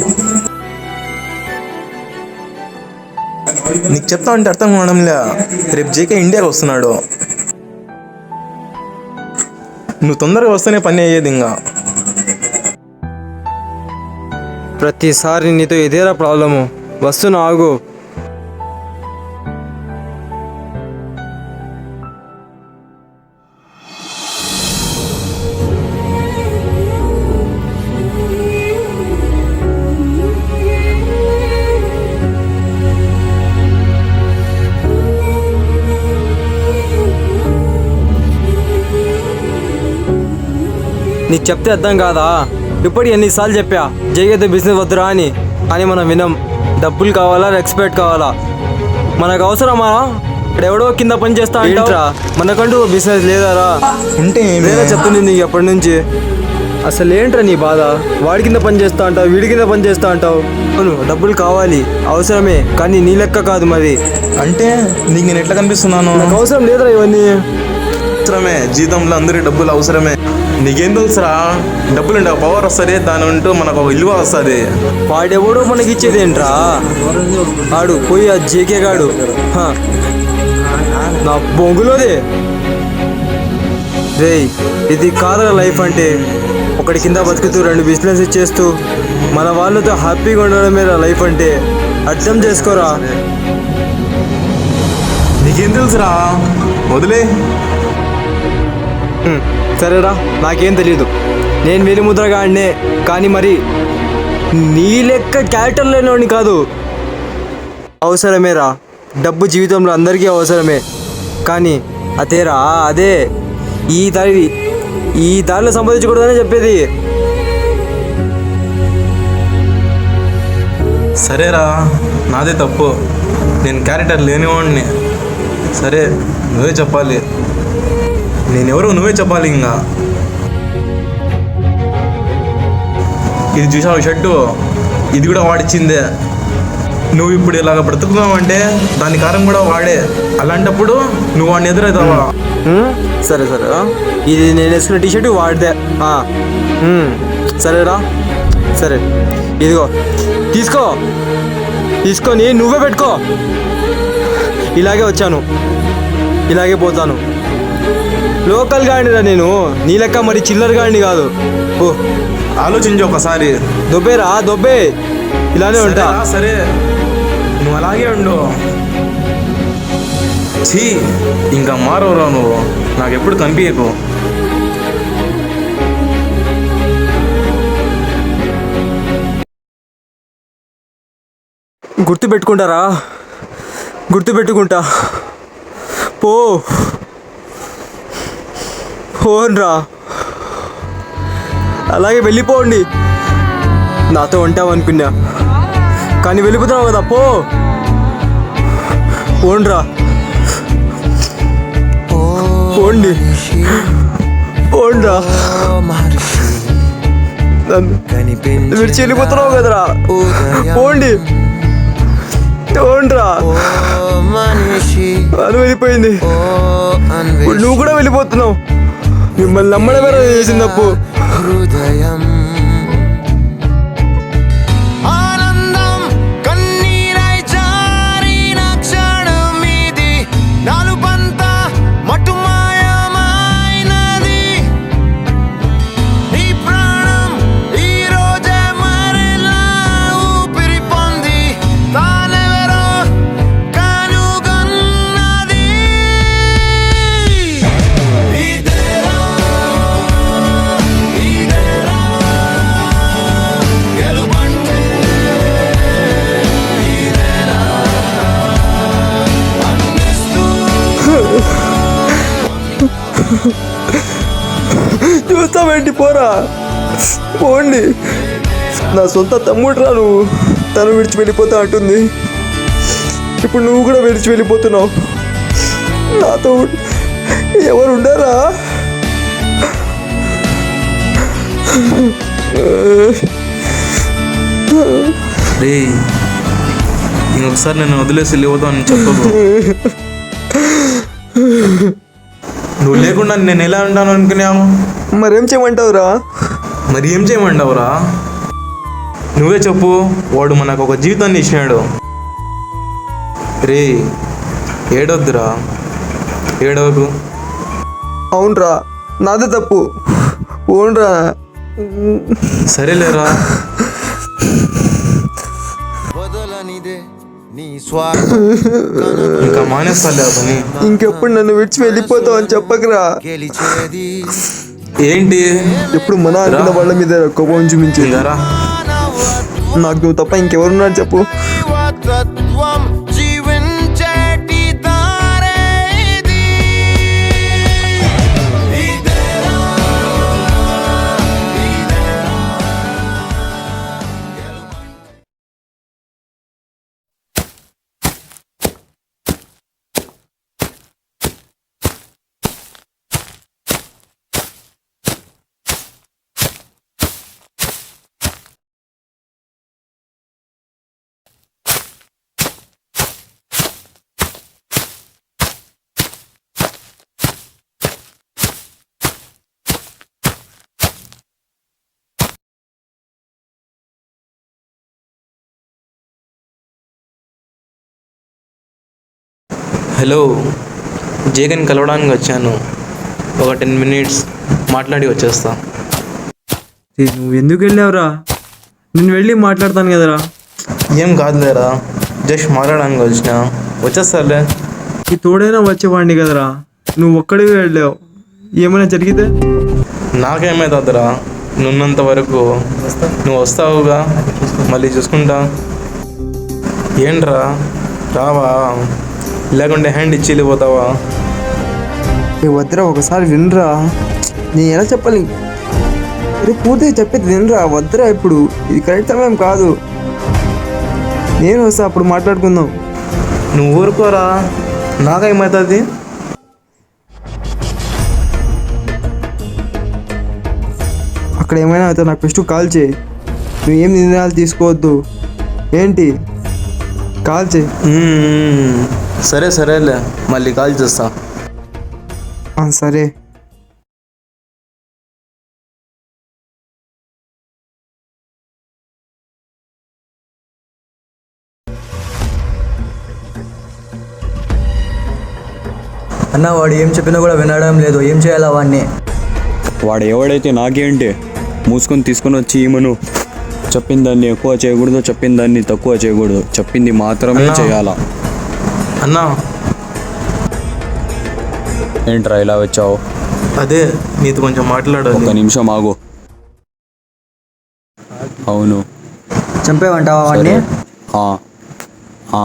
నీకు చెప్తా అంటే అర్థం కావడంలే. రేపు జేకే ఇండియాకి వస్తున్నాడు. నువ్వు తొందరగా వస్తేనే పని అయ్యేది. ఇంకా ప్రతిసారి నీతో ఇదేరా ప్రాబ్లము. వస్తున్నా, ఆగు. నీకు చెప్తే అర్థం కాదా? ఇప్పుడు ఎన్నిసార్లు చెప్పా జేకేతో బిజినెస్ వద్దురా అని, కానీ మనం వినం. డబ్బులు కావాలా, రెస్పెక్ట్ కావాలా, మనకు అవసరమా? ఇక్కడ ఎవడో కింద పని చేస్తా అంటారా? మనకంటూ బిజినెస్ లేదారా? ఉంటే లేదా చెప్తుంది నీకు ఎప్పటి నుంచి. అసలు ఏంట్రా నీ బాధ? వాడి కింద పని చేస్తా అంటావు, వీడి కింద పని చేస్తా అంటావు. అవును, డబ్బులు కావాలి, అవసరమే, కానీ నీ లెక్క కాదు మరి. అంటే నీకు నేను ఎట్లా కనిపిస్తున్నాను? నాకు అవసరం లేదురా ఇవన్నీ. అవసరమే, జీతంలో అందరికి డబ్బులు అవసరమే. నీకేం తెలుసురా? డబ్బులు ఉంటే పవర్ వస్తుంది, దాని ఉంటూ మనకు ఒక విలువ వస్తుంది. వాడెవడో మనకి ఇచ్చేది ఏంట్రా? ఆడు పోయి ఆ జేకే గాడు నా బొంగులోదే. రే, ఇది కాదురా లైఫ్ అంటే. ఒకటి కింద బతుకుతూ రెండు బిజినెస్ చేస్తూ మన వాళ్ళతో హ్యాపీగా ఉండడమే లైఫ్ అంటే. అర్థం చేసుకోరా. నీకేం తెలుసురా? వదిలే. సరేరా, నాకేం తెలీదు. నేను వెలిముద్రగాడినే, కానీ మరి నీ లెక్క క్యారెక్టర్ లేనివాడిని కాదు. అవసరమేరా, డబ్బు జీవితంలో అందరికీ అవసరమే, కానీ అదేరా అదే ఈ దారిలో సంపాదించకూడదని చెప్పేది. సరేరా, నాదే తప్పు. నేను క్యారెక్టర్ లేనివాడిని. సరే, నువ్వే చెప్పాలి. నేనెవరో నువ్వే చెప్పాలి. ఇంకా ఇది చూసావు షర్టు, ఇది కూడా వాడిచ్చిందే. నువ్వు ఇప్పుడు ఇలాగ బ్రతుకుతున్నావు అంటే దాని కారణం కూడా వాడే. అలాంటప్పుడు నువ్వు వాడిని ఎదురవుతావా? సరే సరే, ఇది నేను వేసుకున్న టీషర్ట్ వాడితే సరేరా. సరే, ఇదిగో తీసుకొని నువ్వే పెట్టుకో. ఇలాగే వచ్చాను, ఇలాగే పోతాను. లోకల్ గాడిరా నేను, నీ లెక్క మరి చిల్లర గాడిని కాదు. ఓ, ఆలోచించు ఒకసారి. దొబ్బేరా, దొబ్బే. ఇలానే ఉంటా. సరే, నువ్వు అలాగే ఉండు. ఛీ, ఇంకా మారవరా నువ్వు. నాకెప్పుడు కనిపించకు. గుర్తుపెట్టుకుంటారా? గుర్తుపెట్టుకుంటా. పోన్రా. అలాగే వెళ్ళిపోండి. నాతో ఉంటావనుకున్నా, కానీ వెళ్ళిపోతున్నావు కదా, పోండ్రా, పోండి, పోండ్రా. విడిచి వెళ్ళిపోతున్నావు కదరా, పోండి, పోండ్రా. అని వెళ్ళిపోయింది, ఇప్పుడు నువ్వు కూడా వెళ్ళిపోతున్నావు. మిమ్మల్ని నమ్మడమే చేసింది తప్పు. ఆనందం కన్నీరై జారిన క్షణం ఇది, నాలుపంతా మటుమాయమైనది. నీ ప్రాణం ఈ రోజే మరలా ఊపిరి పొంది తానెవరో కనుగొన్నది. ఇదేరా గెలుపంటే, ఇదేరా అందిస్తూ. చూస్తావేంటి, పోరా, పోండి. నా సొంత తమ్ముడురా నువ్వు, తను విడిచి వెళ్ళిపోతా అంటుంది. ఇప్పుడు నువ్వు కూడా విడిచి వెళ్ళిపోతున్నావు. నాతో ఎవరు ఉండరా? రే, ఇంకొకసారి నేను వదిలేసి వెళ్ళిపోతాను చెప్పకు. నువ్వు లేకుండా నేను ఎలా ఉంటాను అనుకున్నాము. మరేం చేయమంటావురా? మరి ఏం చేయమంటావురా? నువ్వే చెప్పు. వాడు మనకు ఒక జీవితాన్ని ఇచ్చినాడు. రే, ఏడొద్దురా, ఏడవకు. అవునరా, నాదే తప్పు, పోండ్రా. సరేలేరా. వదలనిదే నీ స్వార్థం ఇంకా మానేస్తాలే ఆ పని. ఇంకెప్పుడు నన్ను విడిచి వెళ్ళిపోతావు అని చెప్పకరా. గెలిచేది ఏంటి ఎప్పుడు మన అనుకున్న వాళ్ళ మీద కోపం చూపించింది. ఇందారా, నాకు నువ్వు తప్ప ఇంకెవరున్నారు చెప్పు? తత్వం జీవించేటి దారే ఇది. ఇదేరా హలో, జగన్ కలవడానికి వచ్చాను. ఒక 10 minutes మాట్లాడి వచ్చేస్తా. నువ్వు ఎందుకు వెళ్ళావురా? నేను వెళ్ళి మాట్లాడతాను కదరా. ఏం కాదులేరా, జస్ట్ మాట్లాడడానికి వచ్చిన, వచ్చేస్తాలే. ఈ తోడైనా వచ్చేవాడిని కదరా, నువ్వు ఒక్కడివి వెళ్ళావు. ఏమైనా జరిగితే నాకేమవుతుందిరా? నున్నంత వరకు నువ్వు వస్తావుగా, మళ్ళీ చూసుకుంటా. ఏంట్రా, రావా? లేకుంటే హ్యాండ్ ఇచ్చి వెళ్ళిపోతావా? వద్దురా, ఒకసారి వినరా. నేను ఎలా చెప్పాలి? పూర్తిగా చెప్పేది వినరా. వద్దురా, ఇప్పుడు ఇది కరెక్ట్ సమయం కాదు. నేను వస్తా, అప్పుడు మాట్లాడుకుందాం. నువ్వు ఊరుకోరా, నాకేమవుతుంది? అక్కడ ఏమైనా అయితే నాకు ఫస్ట్ కాల్ చేయి. నువ్వేం నిర్ణయాలు తీసుకోవద్దు. ఏంటి, కాల్ చేయి. సరే సరేలే, మళ్ళీ కాల్ చేస్తా. సరే. అన్న, వాడు ఏం చెప్పినా కూడా వినడం లేదు. ఏం చేయాలా వాడిని? వాడు ఎవడైతే నాకేంటి, మూసుకొని తీసుకొని వచ్చి ఈమెను చెప్పిన దాన్ని ఎక్కువ చేయకూడదు, చెప్పిన దాన్ని తక్కువ చేయకూడదు, చెప్పింది మాత్రమే అన్నా. చేయాలా. అన్నా, ఏంట్రా ఇలా వచ్చావు? అదే నీతో కొంచెం మాట్లాడాలి. ఒక నిమిషం ఆగు. అవును, చంపేవంటావా వాడిని? ఆ, ఆ,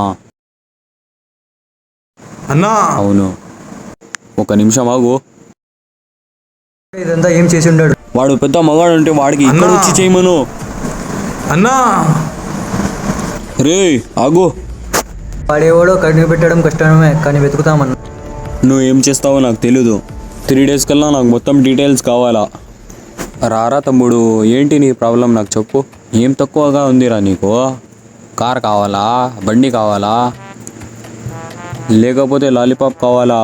అన్నా, అవును. ఒక నిమిషం ఆగు. ఇదంతా ఏం చేసి ఉండడు? వాడు పెద్ద మగాడు అంటే వాడికి ఇక్కడ వచ్చి చేయమను. అన్నా రే ఆగు, వాడేవాడో కడిగి పెట్టడం కష్టమే, కానీ వెతుకుతామన్నా. నువ్వు ఏం చేస్తావో నాకు తెలీదు. 3 days కల్లా నాకు మొత్తం డీటెయిల్స్ కావాలా. రారా తమ్ముడు, ఏంటి నీ ప్రాబ్లం నాకు చెప్పు. ఏం తక్కువగా ఉందిరా నీకు? కార్ కావాలా, బండి కావాలా, లేకపోతే లాలీపాప్ కావాలా?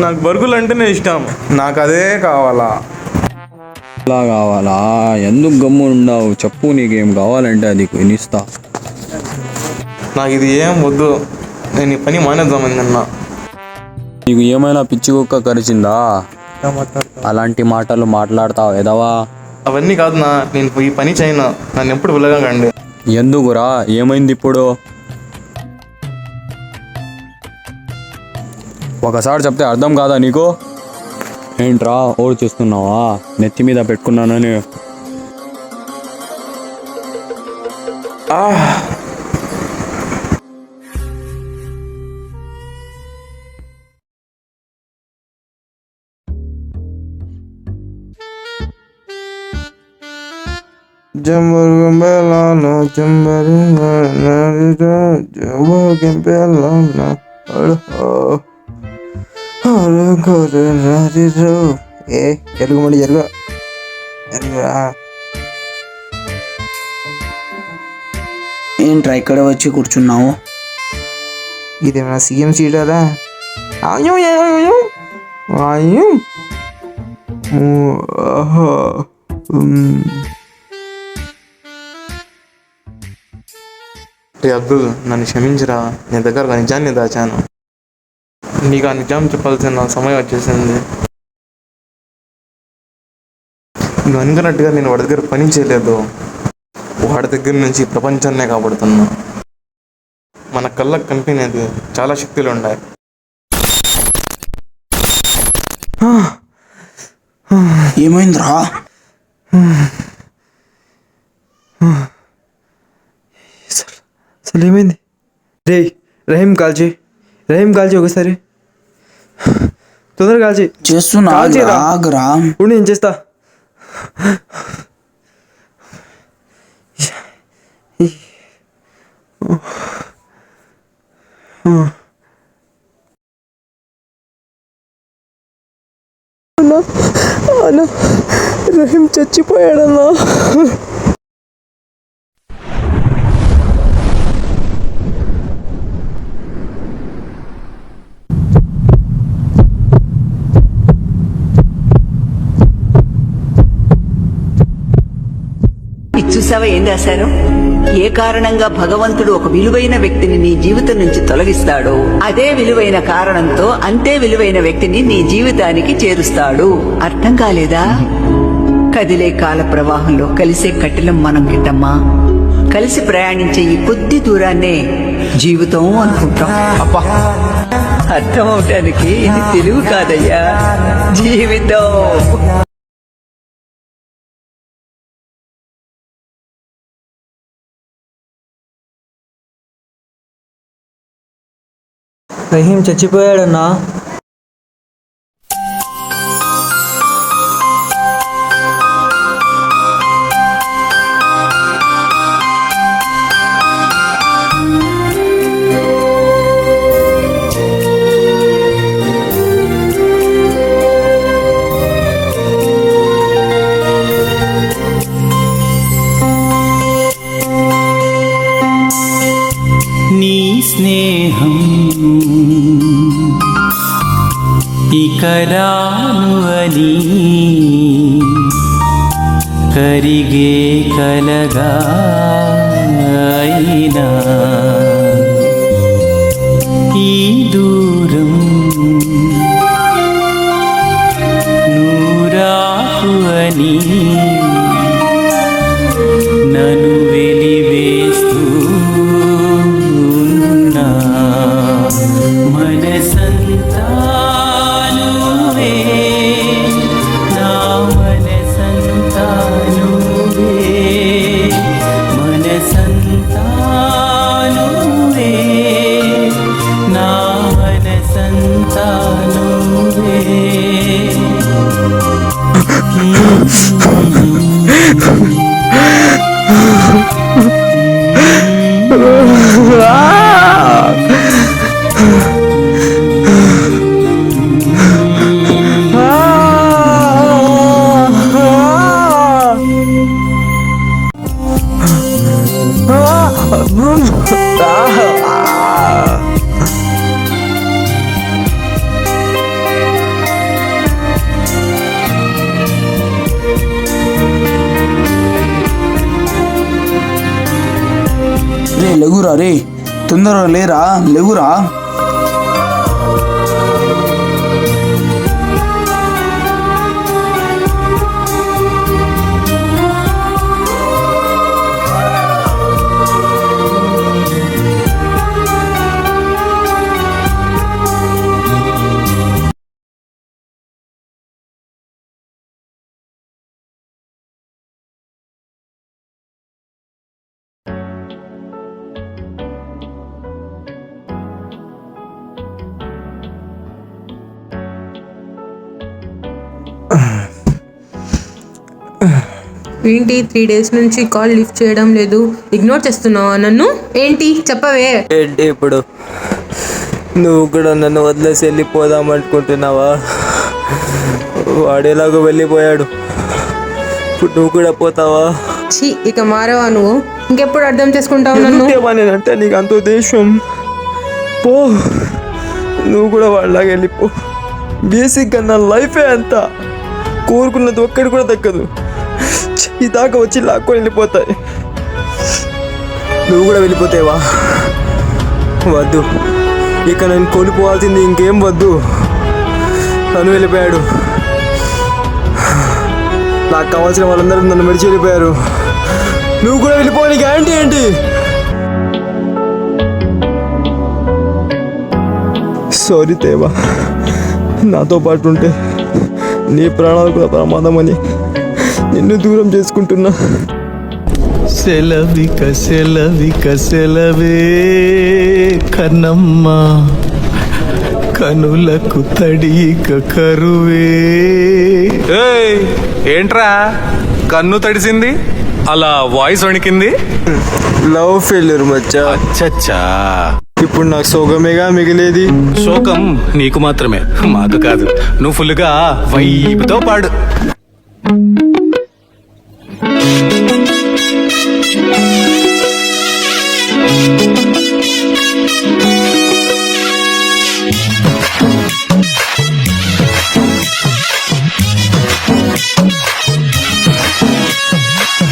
నాకు బర్గులు అంటేనే ఇష్టం, నాకు అదే కావాలా. అలా కావాలా? ఎందుకు గమ్ము ఉండవు చెప్పు, నీకేం కావాలంటే అది కొనిస్తా. నాకు ఇది ఏం వద్దు, నేను ఈ పని మానేద్దామని అన్నా. నీకు ఏమైనా పిచ్చి కుక్క కరిచిందా? అలాంటి మాటలు మాట్లాడతావు ఎదవా. అవన్నీ కాదు నా, నేను ఈ పని చేయను, నన్ను ఎప్పుడు వెళ్ళగండి. ఎందుకురా, ఏమైంది ఇప్పుడు? ఒకసారి చెప్తే అర్థం కాదా నీకు? ఏంట్రా ఓడి చేస్తున్నావా? నెత్తి మీద పెట్టుకున్నానని. జరుగుమండి జరుగురా. ఏంట్రా ఇక్కడ వచ్చి కూర్చున్నావు? ఇదేమన్నా సీఎం సీటారా? రే అబ్దుల్, నన్ను క్షమించరా, నీ దగ్గర ఒక నిజాన్ని దాచాను. నీకు ఆ నిజాం చెప్పాల్సిన సమయం వచ్చేసింది. నువ్వు అనుకున్నట్టుగా నేను వాడి దగ్గర పని చేయలేదు, వాడి దగ్గర నుంచి ప్రపంచాన్నే కాపాడుతున్నా. మన కళ్ళకు కనిపినది చాలా శక్తులు ఉన్నాయి. ఏమైందిరా? అసలు ఏమైంది? రహీం కాల్చి ఒకసారి తొందరగా కాల్చి. చేస్తున్నా, ఆగ్రా. ఇప్పుడు నేను చేస్తా. రహీం చచ్చిపోయాడన్నా. చూసావా ఏం రాశారు? ఏ కారణంగా భగవంతుడు ఒక విలువైన వ్యక్తిని నీ జీవితం నుంచి తొలగిస్తాడో అదే విలువైన కారణంతో అంతే విలువైన వ్యక్తిని నీ జీవితానికి చేరుస్తాడు. అర్థం కాలేదా? కదిలే కాల ప్రవాహంలో కలిసే కట్టెలం మనం గిట్టమ్మా. కలిసి ప్రయాణించే ఈ కొద్ది దూరాన్నే జీవితం అనుకుంటాం. అర్థం అవటానికి ఇది తెలుగు కాదయ్యా, జీవితం. రహీం చచ్చిపోయాడన్నా. నీ స్నేహం ఇక రాను అని కరిగే కలగా అయినా ఈ దూరం నూరాకు అని నన్ను వెలివేస్తూ ఉన్నా. మనసంతా నువ్వే, నా మనసంతా నువ్వే, మనసంతా నువ్వే, నా మనసంతా నువ్వే. రే లేగురా రే, తొందరగా లేరా, లేగురా. ఏంటి 3 days నుంచి కాల్ లిఫ్ట్ చేయడం లేదు, ఇగ్నోర్ చేస్తున్నావా నన్ను? ఏంటి చెప్పవే. ఏంటి ఇప్పుడు నువ్వు కూడా నన్ను వదిలేసి వెళ్ళిపోదాం అనుకుంటున్నావా? వాడేలాగో వెళ్ళిపోయాడు, ఇప్పుడు నువ్వు కూడా పోతావా? ఛీ, ఇక మారవా నువ్వు? ఇంకెప్పుడు అర్థం చేసుకుంటావు నన్ను? అంటే నీకు అంత ఉద్దేశం? పో, నువ్వు కూడా వాళ్ళలాగా వెళ్ళిపో. బేసిక్గా నా లైఫే అంతా, కోరుకున్నది ఒక్కడి కూడా దక్కదు, ఈ దాకా వచ్చి లాక్కొని వెళ్ళిపోతాయి. నువ్వు కూడా వెళ్ళిపోతావా? వద్దు, ఇక నేను కోల్పోవాల్సింది ఇంకేం వద్దు. తను వెళ్ళిపోయాడు, నాకు కావాల్సిన వాళ్ళందరూ నన్ను విడిచి వెళ్ళిపోయారు. నువ్వు కూడా వెళ్ళిపోవాలి, గ్యారంటీ ఏంటి? సారీ దేవా, నాతో పాటు ఉంటే నీ ప్రాణాలు కూడా ప్రమాదం అని నిన్ను దూరం చేసుకుంటున్నా. సెలవిక సెలవిక సెలవే కన్నమ్మ, కనులకు తడిక కరువే. ఏంట్రా కన్ను తడిసింది, అలా వాయిస్ వణికింది? లవ్ ఫెయిల్యూర్ మచ్చా. అచ్చచ్చా, ఇప్పుడు నాకు సోగమేగా మిగిలేది. శోకం నీకు మాత్రమే, మాకు కాదు. నువ్వు ఫుల్గా వైపుతో పాడు.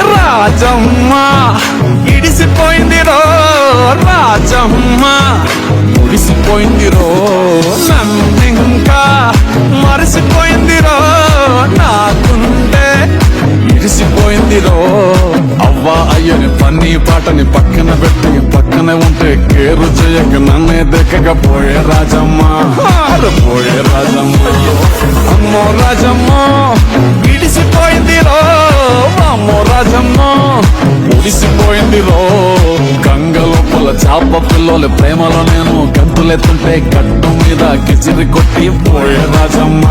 రాజమ్మ ఇడిసిపోయింది రో, రాజమ్మ ముడిసిపోయింది రో, నన్నింకా మరిసిపోయింది రో, నాకుంటే ఇడిసిపోయింది రో. అవ్వా అయ్యని పన్ని పాటని పక్కన పెట్టి పక్కనే ఉంటే కేరు చేయక నన్నే దక్కకపోయే రాజమ్మ, పోయే రాజమ్మ. అమ్మో రాజమ్మ ఇడిసిపోయింది రో, అమ్మో రాజమ్మ ముడిసిపోయింది రో. గంగ లోపల చాప పిల్లల ప్రేమలో నేను గంతులెత్తుంటే గట్టు మీద కిచిరి కొట్టి పోయే రాజమ్మ,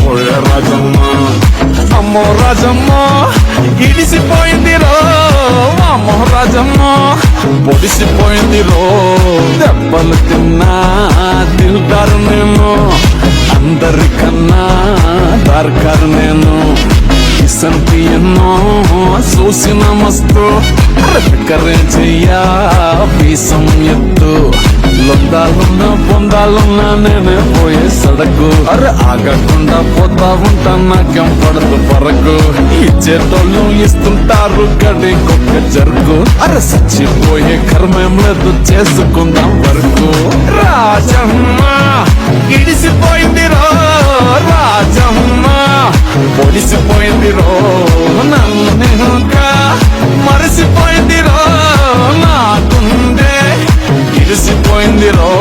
పోయే రాజమ్మ. అమ్మో రాజమ్మ ఇడిసిపోయింది రో, అమ్మో రాజమ్మ పొడిసిపోయింది రో. దెబ్బలు తిన్నా తింటారు నేను, అందరికన్నా దార్కారు నేను. సంతి ఎన్నో చూసిన మస్తు కరే చెయ్యా బీసం ఎత్తు. లొందాలున్నా పొందాలున్నా నేనే పోయే సడకు. అరే ఆగకుండా పోతా ఉంటా నాకేం పడదు పరకు. ఇచ్చేటోళ్ళు ఇస్తుంటారు గడి కొక్క జరుకు. అరే చచ్చిపోయే కర్మేం లేదు చేసుకుందాం వరకు. రాజమ్మ ఇడిసిపోయింది రో, రాజమ్మ పొడిసిపోయింది రో, నన్ను మరిసిపోయింది రో, నాకుండే ఇడిసిపోయింది రో.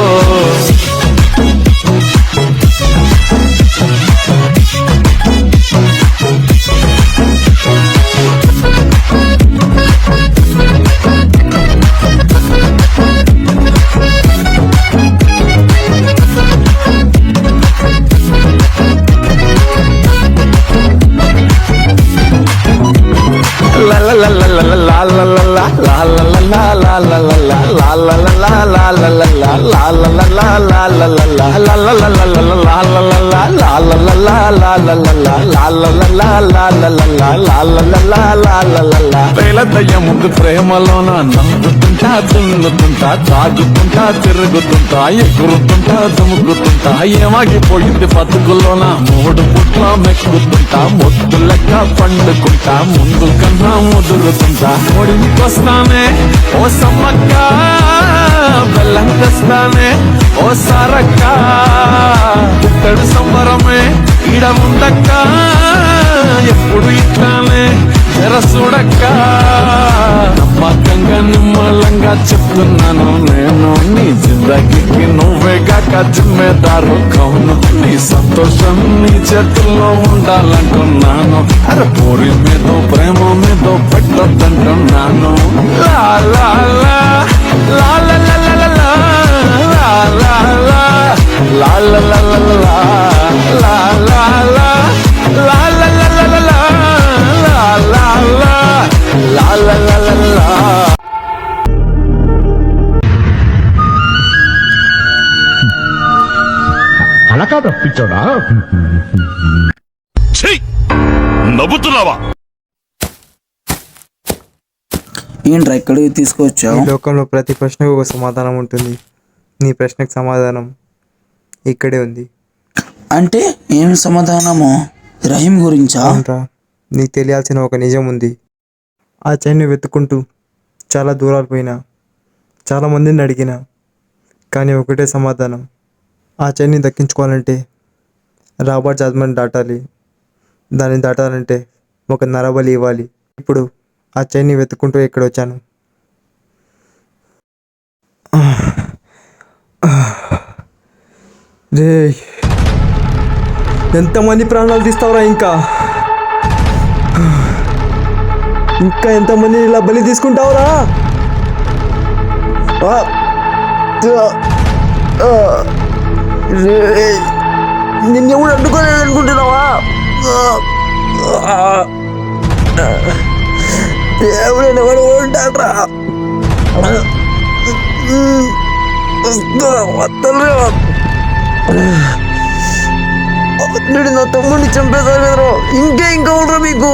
వేలదయ్య ముందు ప్రేమలోన నవ్వుతుంటా దున్నుతుంటా తాగుతుంటా తిరుగుతుంటా ఎగురుతుంటా దుముకుతుంటా ఏమాగిపోయింది బతుకులోన మూడు పుట్ల మెక్కుతుంటా మొద్దు లెక్క పండుకుంటా ముందు కన్నా ముదురుతుంటా ఓడింకొస్తానే ఓ సమ్మక్క బెల్లం తెస్తానే ఓ సారక్క పుట్టడు సంబరమే ఈడ ఉండక్క ఎప్పుడు ఇట్లానే జర చూడక్క నమ్మకంగా నిమ్మలంగా చెప్తున్నాను నేను నీ జిందగీకి నువ్వే కాక జిమ్మేదారు కౌను నీ సంతోషం నీ చేతుల్లో ఉండాలంటున్నాను అరే పోరి మీదో ప్రేమ మీదో పెట్టొద్దంటున్నాను లా లా లా లా లా లా లా లా లా లా లా లా లా లా లా లా లా la la la la la la la la la la la la la. అలా కాదు పిచ్చోడా నవ్వుతున్నావా ఏంట్రా ఇక్కడికి తీసుకొచ్చావు? ఈ లోకంలో ప్రతి ప్రశ్నకు ఒక సమాధానం ఉంటుంది. నీ ప్రశ్నకు సమాధానం ఇక్కడే ఉంది. అంటే ఏం సమాధానము? రహీం గురించా? అవునరా, నీకు తెలియాల్సిన ఒక నిజం ఉంది. ఆ చైన్ని వెతుక్కుంటూ చాలా దూరాలు పోయినా, చాలామందిని అడిగినా, కానీ ఒకటే సమాధానం. ఆ చైన్ని దక్కించుకోవాలంటే రాబర్ట్ జాజ్మన్ దాటాలి. దాన్ని దాటాలంటే ఒక నరబలి ఇవ్వాలి. ఇప్పుడు ఆ చైన్ని వెతుక్కుంటూ ఇక్కడ వచ్చాను. రే, ఎంతమంది ప్రాణాలు తీస్తావురా? ఇంకా ఎంతమంది ఇలా బలి తీసుకుంటావురా? నిన్నెవడు అడ్డుకోలేడు అనుకుంటున్నావా? ఎవరైనా వాడు ఉంటాడ్రా. నేను నా తమ్ముడిని చంపేశారు కదరా, ఇంకా ఉండరా మీకు?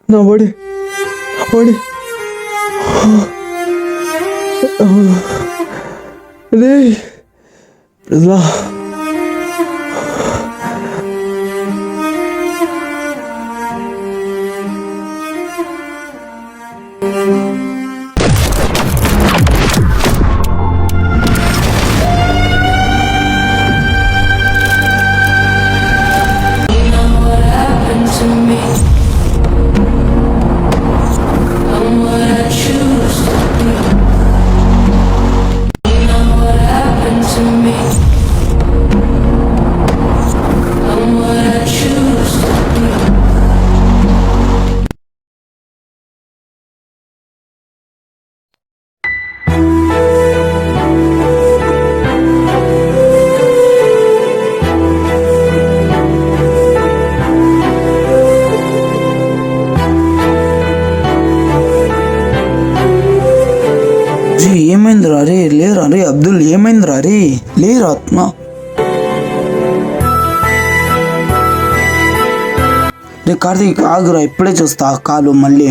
నా బాడీ రే ప్రజలా, ఏమైందిరా రే? లేరా రే అబ్దుల్, ఏమైందిరా రే? లేరా ఆత్మ? రే కార్తీక్ ఆగురా, ఇప్పుడే చూస్తా కాలు మళ్ళీ.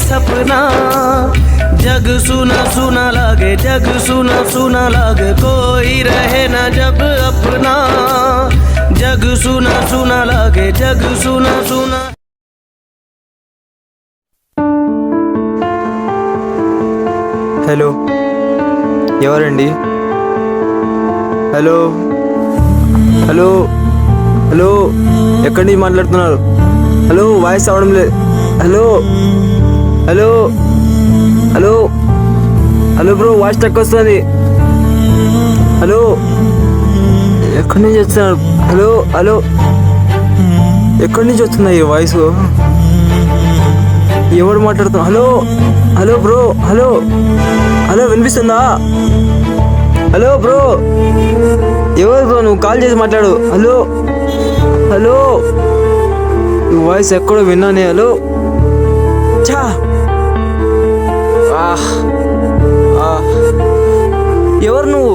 सपना जग सुना सुना लागे, जग सुना सुना लागे, कोई रहे ना जब अपना, जग सुना सुना लागे, जग सुना सुना। హలో, ఎవరండి? హలో హలో హలో, ఎక్కడి నుంచి మాట్లాడుతున్నారు? హలో, వాయిస్ అవడం లేదు. Hello hello hello hello bro, voice తక్కువ వస్తుంది. హలో, ఎక్కడి నుంచి వస్తున్నారు? హలో హలో, ఎక్కడి నుంచి వస్తున్నాయి ఈ వాయిస్? ఎవరు మాట్లాడుతున్నారు? Hello hello bro, hello hello, వినిపిస్తుందా? హలో బ్రో, ఎవరు బ్రో? నువ్వు కాల్ చేసి మాట్లాడు. హలో హలో, ఈ వాయిస్ ఎక్కడో విన్నానే. హలో, చా, ఎవరు నువ్వు?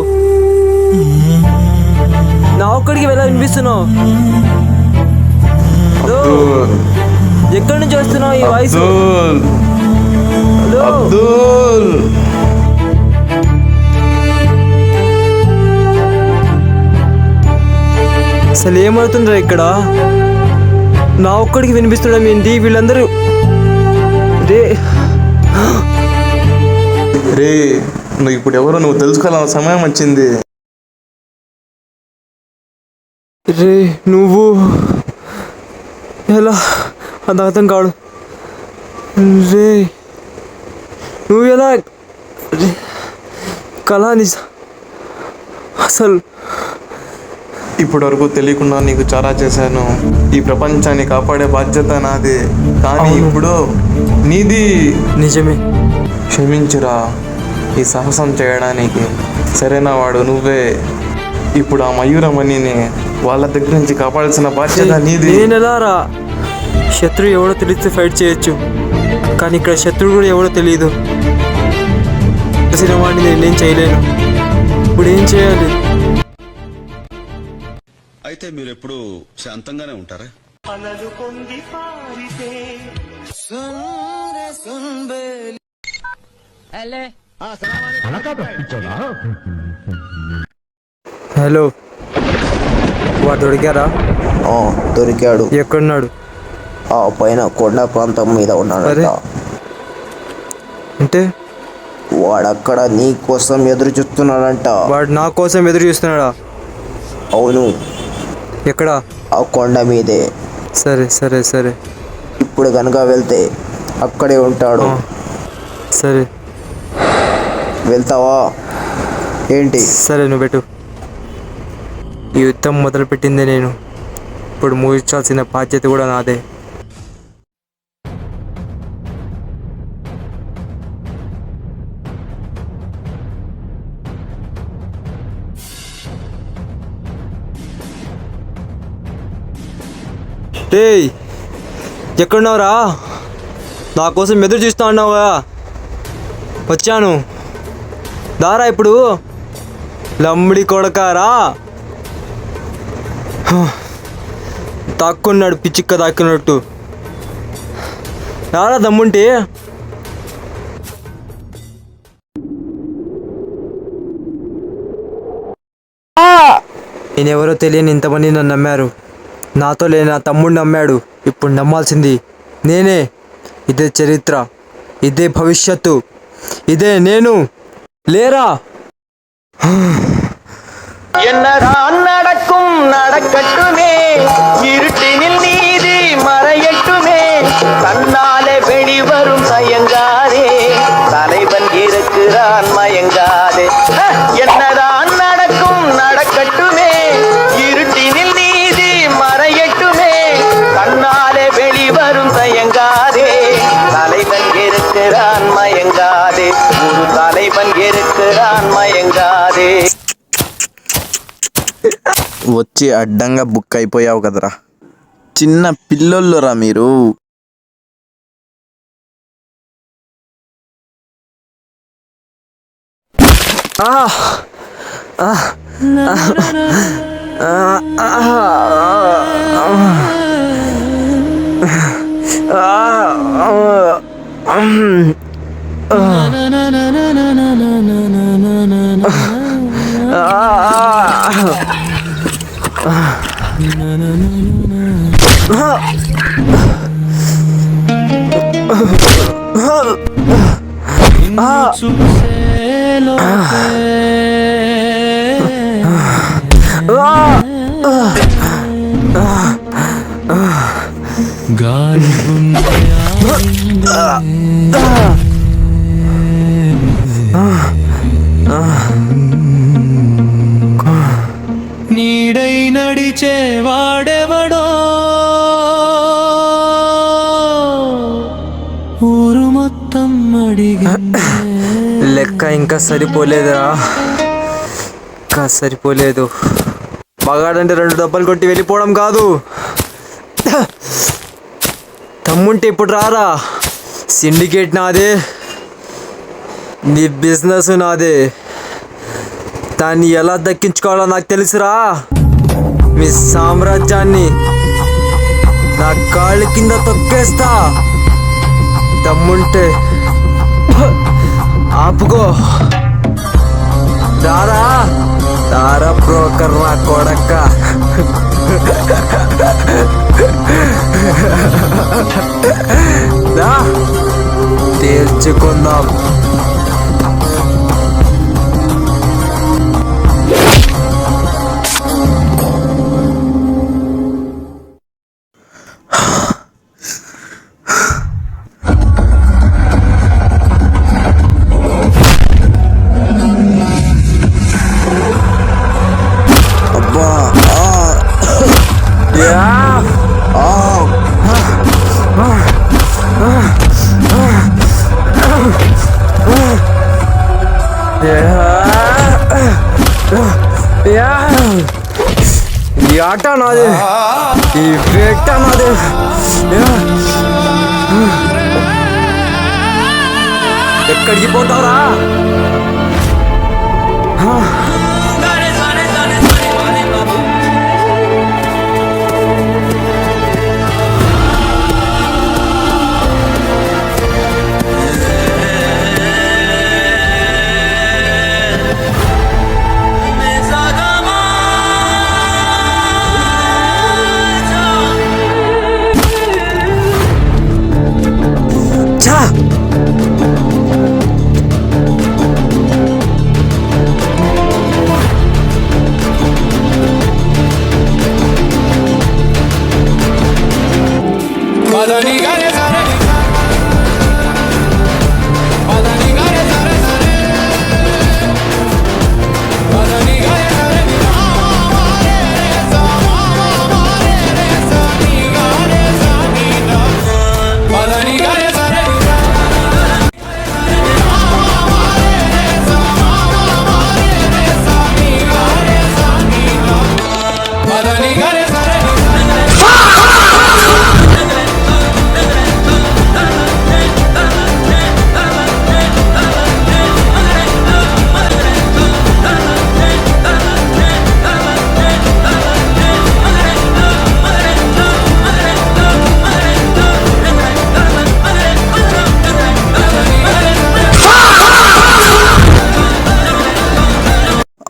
నా ఒక్కడికి వెళ్ళా వినిపిస్తున్నావు? హలో, ఎక్కడి నుంచి వస్తున్నావు ఈ వాయిస్? హలో, అసలు ఏమవుతుందిరా ఇక్కడ? నా ఒక్కడికి వినిపిస్తుండడం ఏంటి? వీళ్ళందరూ రే రే, నువ్వు ఇప్పుడు ఎవరో నువ్వు తెలుసుకోవాలన్న సమయం వచ్చింది. రే, నువ్వు ఎలా? అది అర్థం కాడు. రే, నువ్వు ఎలా? కళా నిజ అసలు ఇప్పటి వరకు తెలియకుండా నీకు చాలా చేశాను. ఈ ప్రపంచాన్ని కాపాడే బాధ్యత నాది, కానీ ఇప్పుడు నీది. నిజమే, క్షమించురా. ఈ సాహసం చేయడానికి సరైన వాడు నువ్వే. ఇప్పుడు ఆ మయూరమణిని వాళ్ళ దగ్గర నుంచి కాపాడాల్సిన బాధ్యత నీది. నేను ఎలా రా? శత్రువు ఎవడో తెలిస్తే ఫైట్ చేయొచ్చు, కానీ ఇక్కడ శత్రువు కూడా ఎవడో తెలియదు. వాడిని నేనేం చేయలేను. ఇప్పుడు ఏం చేయాలి? అయితే మీరు ఎప్పుడు శాంతంగానే ఉంటారా? హలో, వాడు దొరికారా? దొరికాడు. ఎక్కడున్నాడు? పైన కొండ ప్రాంతం మీద ఉన్నాడు. అంటే వాడక్కడ నీ కోసం ఎదురు చూస్తున్నాడంట. వాడు నా కోసం ఎదురు చూస్తున్నాడా? అవును. ఎక్కడ? ఆ కొండ మీదే. సరే సరే సరే, ఇప్పుడు కనుక వెళ్తే అక్కడే ఉంటాడు. సరే, వెళ్తావా ఏంటి? సరే, నువ్వు పెట్టు. ఈ యుద్ధం మొదలుపెట్టిందే నేను, ఇప్పుడు ముగించాల్సిన బాధ్యత కూడా నాదే. ఏయ్, ఎక్కడున్నావురా? నా కోసం ఎదురు చూస్తా అన్నావుగా, వచ్చాను. దారా ఇప్పుడు, లంబడి కొడకారా. దాక్కున్నాడు, పిచ్చిక్క దాక్కున్నట్టు. రారా దమ్ముంటే. నేనెవరో తెలియని ఇంతమంది నన్ను నమ్మారు. నాతో లేని నా తమ్ముడు నమ్మాడు. ఇప్పుడు నమ్మాల్సింది నేనే. ఇదే చరిత్ర, ఇదే భవిష్యత్తు, ఇదే నేను. లేరా? என்னதான் நடக்கும் நடக்கட்டுமே, இருட்டினில் நீதி மறையட்டுமே, தன்னாலே வெளிவரும் தயங்காதே, தலைவன் இருக்கிறான் மயங்காதே. என்னதான் நடக்கும் நடக்கட்டுமே, இருட்டினில் நீதி மறையட்டுமே, தன்னாலே வெளிவரும் தயங்காதே, தலைவன் இருக்கிறான் மயங்காதே, ஒரு தலைவன் இருக்கிறான் மயங்காதே. వచ్చి అడ్డంగా బుక్ అయిపోయావు కదరా. చిన్న పిల్లోళ్ళురా మీరు. నీడై నడిచే వాడెవడో ఊరు మొత్తం లెక్క ఇంకా సరిపోలేదురా, ఇంకా సరిపోలేదు. మగాడంటే 2 దెబ్బలు కొట్టి వెళ్ళిపోవడం కాదు. తమ్ముంటే ఇప్పుడు రారా. సిండికేట్ నాదే, నీ బిజినెస్ నాదే. దాన్ని ఎలా దక్కించుకోవాలో నాకు తెలుసురా. మీ సామ్రాజ్యాన్ని నా కాళ్ళ కింద తొక్కేస్తా. తమ్ముంటే ఆపుకో. రారా రారా బ్రోకర్ నా కొడక్క. తేల్చుకుందాం. ఈ ఆట నాదే, ఈ వేట నాదే. ఎక్కడికి పోతావురా?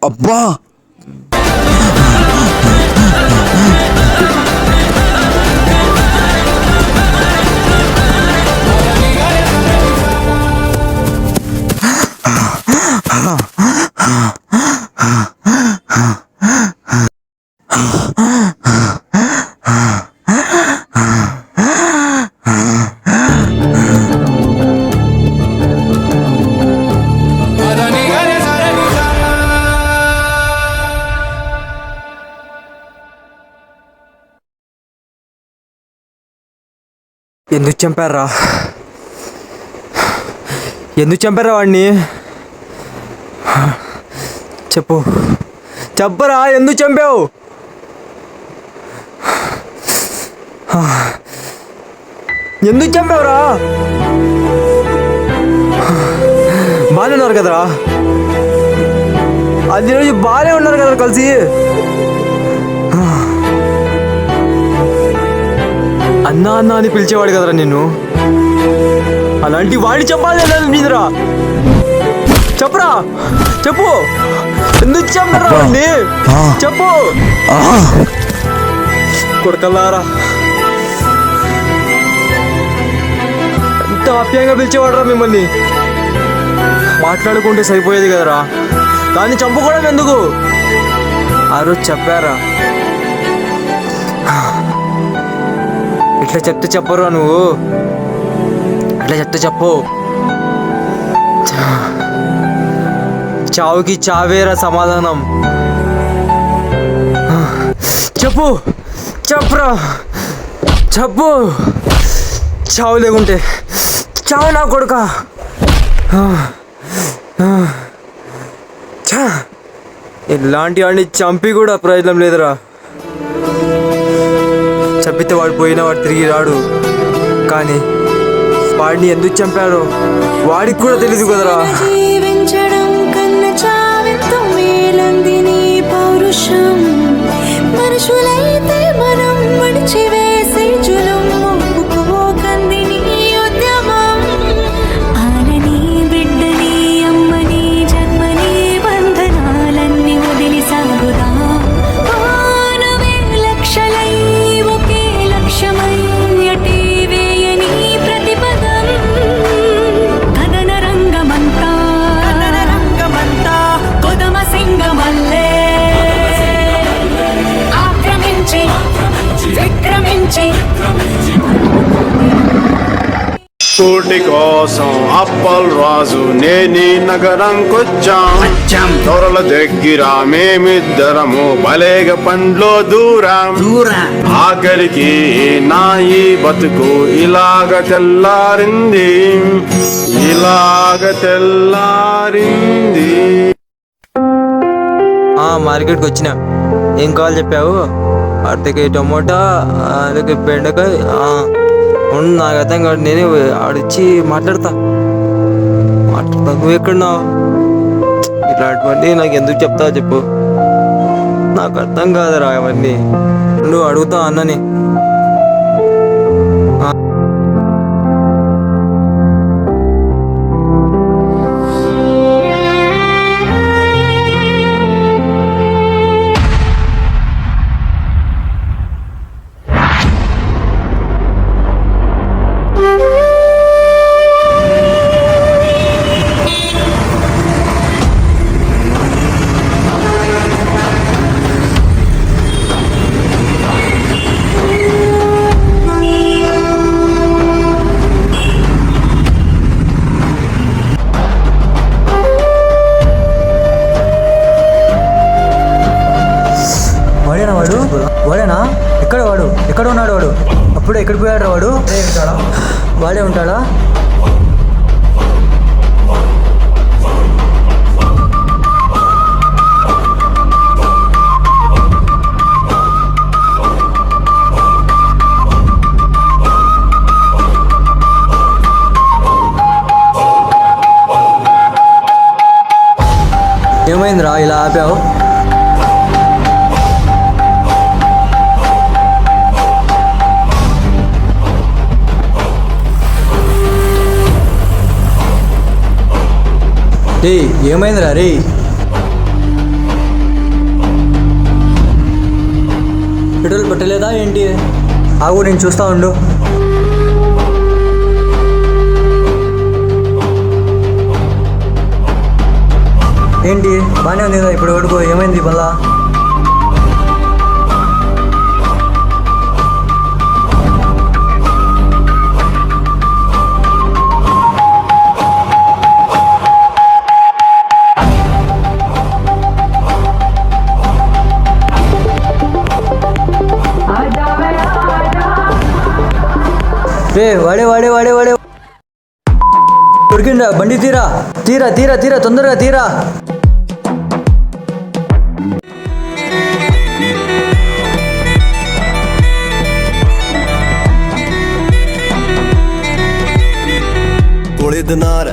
అబ్బా ఎందుకు చంపారా? ఎందుకు చంపారా వాడిని? చెప్పు, చెప్పరా, ఎందుకు చంపావు? ఎందుకు చంపావురా? బాగానే ఉన్నారు కదరా, అది రోజు బాగానే ఉన్నారు కదా కలిసి. అన్నా అన్నా అని పిలిచేవాడు కదరా నిన్ను. అలాంటి వాడిని చెప్పాలి మీదరా చెప్పరా చెప్పు ఎందుకు చెప్పరా వాడిని చెప్పు కొడకల్లారా ఎంత ఆప్యాయంగా పిలిచేవాడరా మిమ్మల్ని మాట్లాడుకుంటే సరిపోయేది కదరా దాన్ని చంపుకోవడం ఎందుకు ఆ రోజు చెప్పారా ఇట్లా చెప్తే చెప్పరురా నువ్వు అట్లా చెప్తే చెప్పు చావుకి చావేరా సమాధానం చెప్పు చెప్పురా చెప్పు చావు లేకుంటే చావు నా కొడుక ఇలాంటి వాడిని చంపి కూడా ప్రయోజనం లేదురా చంపితే వాడు పోయినా వాడు తిరిగి రాడు కానీ వాడిని ఎందుకు చంపాడో వాడికి కూడా తెలీదు కదరా జీవించడం కన్న చావెంతో మేలందిని పౌరుషం మనుషులైతే మనం మడిచి వేసే జులం ఒప్పుకోకందిని ఉద్యమం ఆనని బిడ్డని అమ్మని జన్మని బంధనాలన్నీ వదిలి సాగుదా మానవే లక్షలై ఒకే లక్ష్యమై అటే వేయని ప్రతిపదం కథన రంగమంతా కొదమ సింగమల్లే ఆక్రమించి విక్రమించి కోటి కోసం అప్పల్ రాజు నేని నగరంకొచ్చాం దొరల దగ్గర మేమిద్దరము బలేగ పండ్లో దూరం ఆఖరికి నా ఈ బతుకు ఇలాగ తెల్లారింది మార్కెట్కి వచ్చిన ఏం కావాలి చెప్పావు అరటికాయ టమోటా అలాగే బెండకాయ ఉండు నాకు అర్థం కాదు నేనే ఆడిచ్చి మాట్లాడతా నువ్వు ఎక్కడున్నావు ఇలాంటివన్నీ నాకు ఎందుకు చెప్తావు చెప్పు నాకు అర్థం కాదురా అవన్నీ నువ్వు అడుగుతావు అన్నని వాడేనా ఎక్కడ వాడు ఎక్కడ ఉన్నాడు వాడు అప్పుడే ఎక్కడికి పోయాడు వాడు వాడే ఉంటాడా ఏమైందిరా ఇలా ఆపావు రే ఏమైందిరా రే పెట్రోల్ పెట్టలేదా ఏంటి ఆగు నేను చూస్తా ఉండు ఏంటి బాగానే ఉంది కదా ఇప్పుడు వరకు ఏమైంది మళ్ళా వాడే వాడే వాడే వాడే దొరికిందా బండి తీరా తీరా తీరా తీరా తొందరగా తీరా ਕੋਲੇ ਦਿਨਾਰ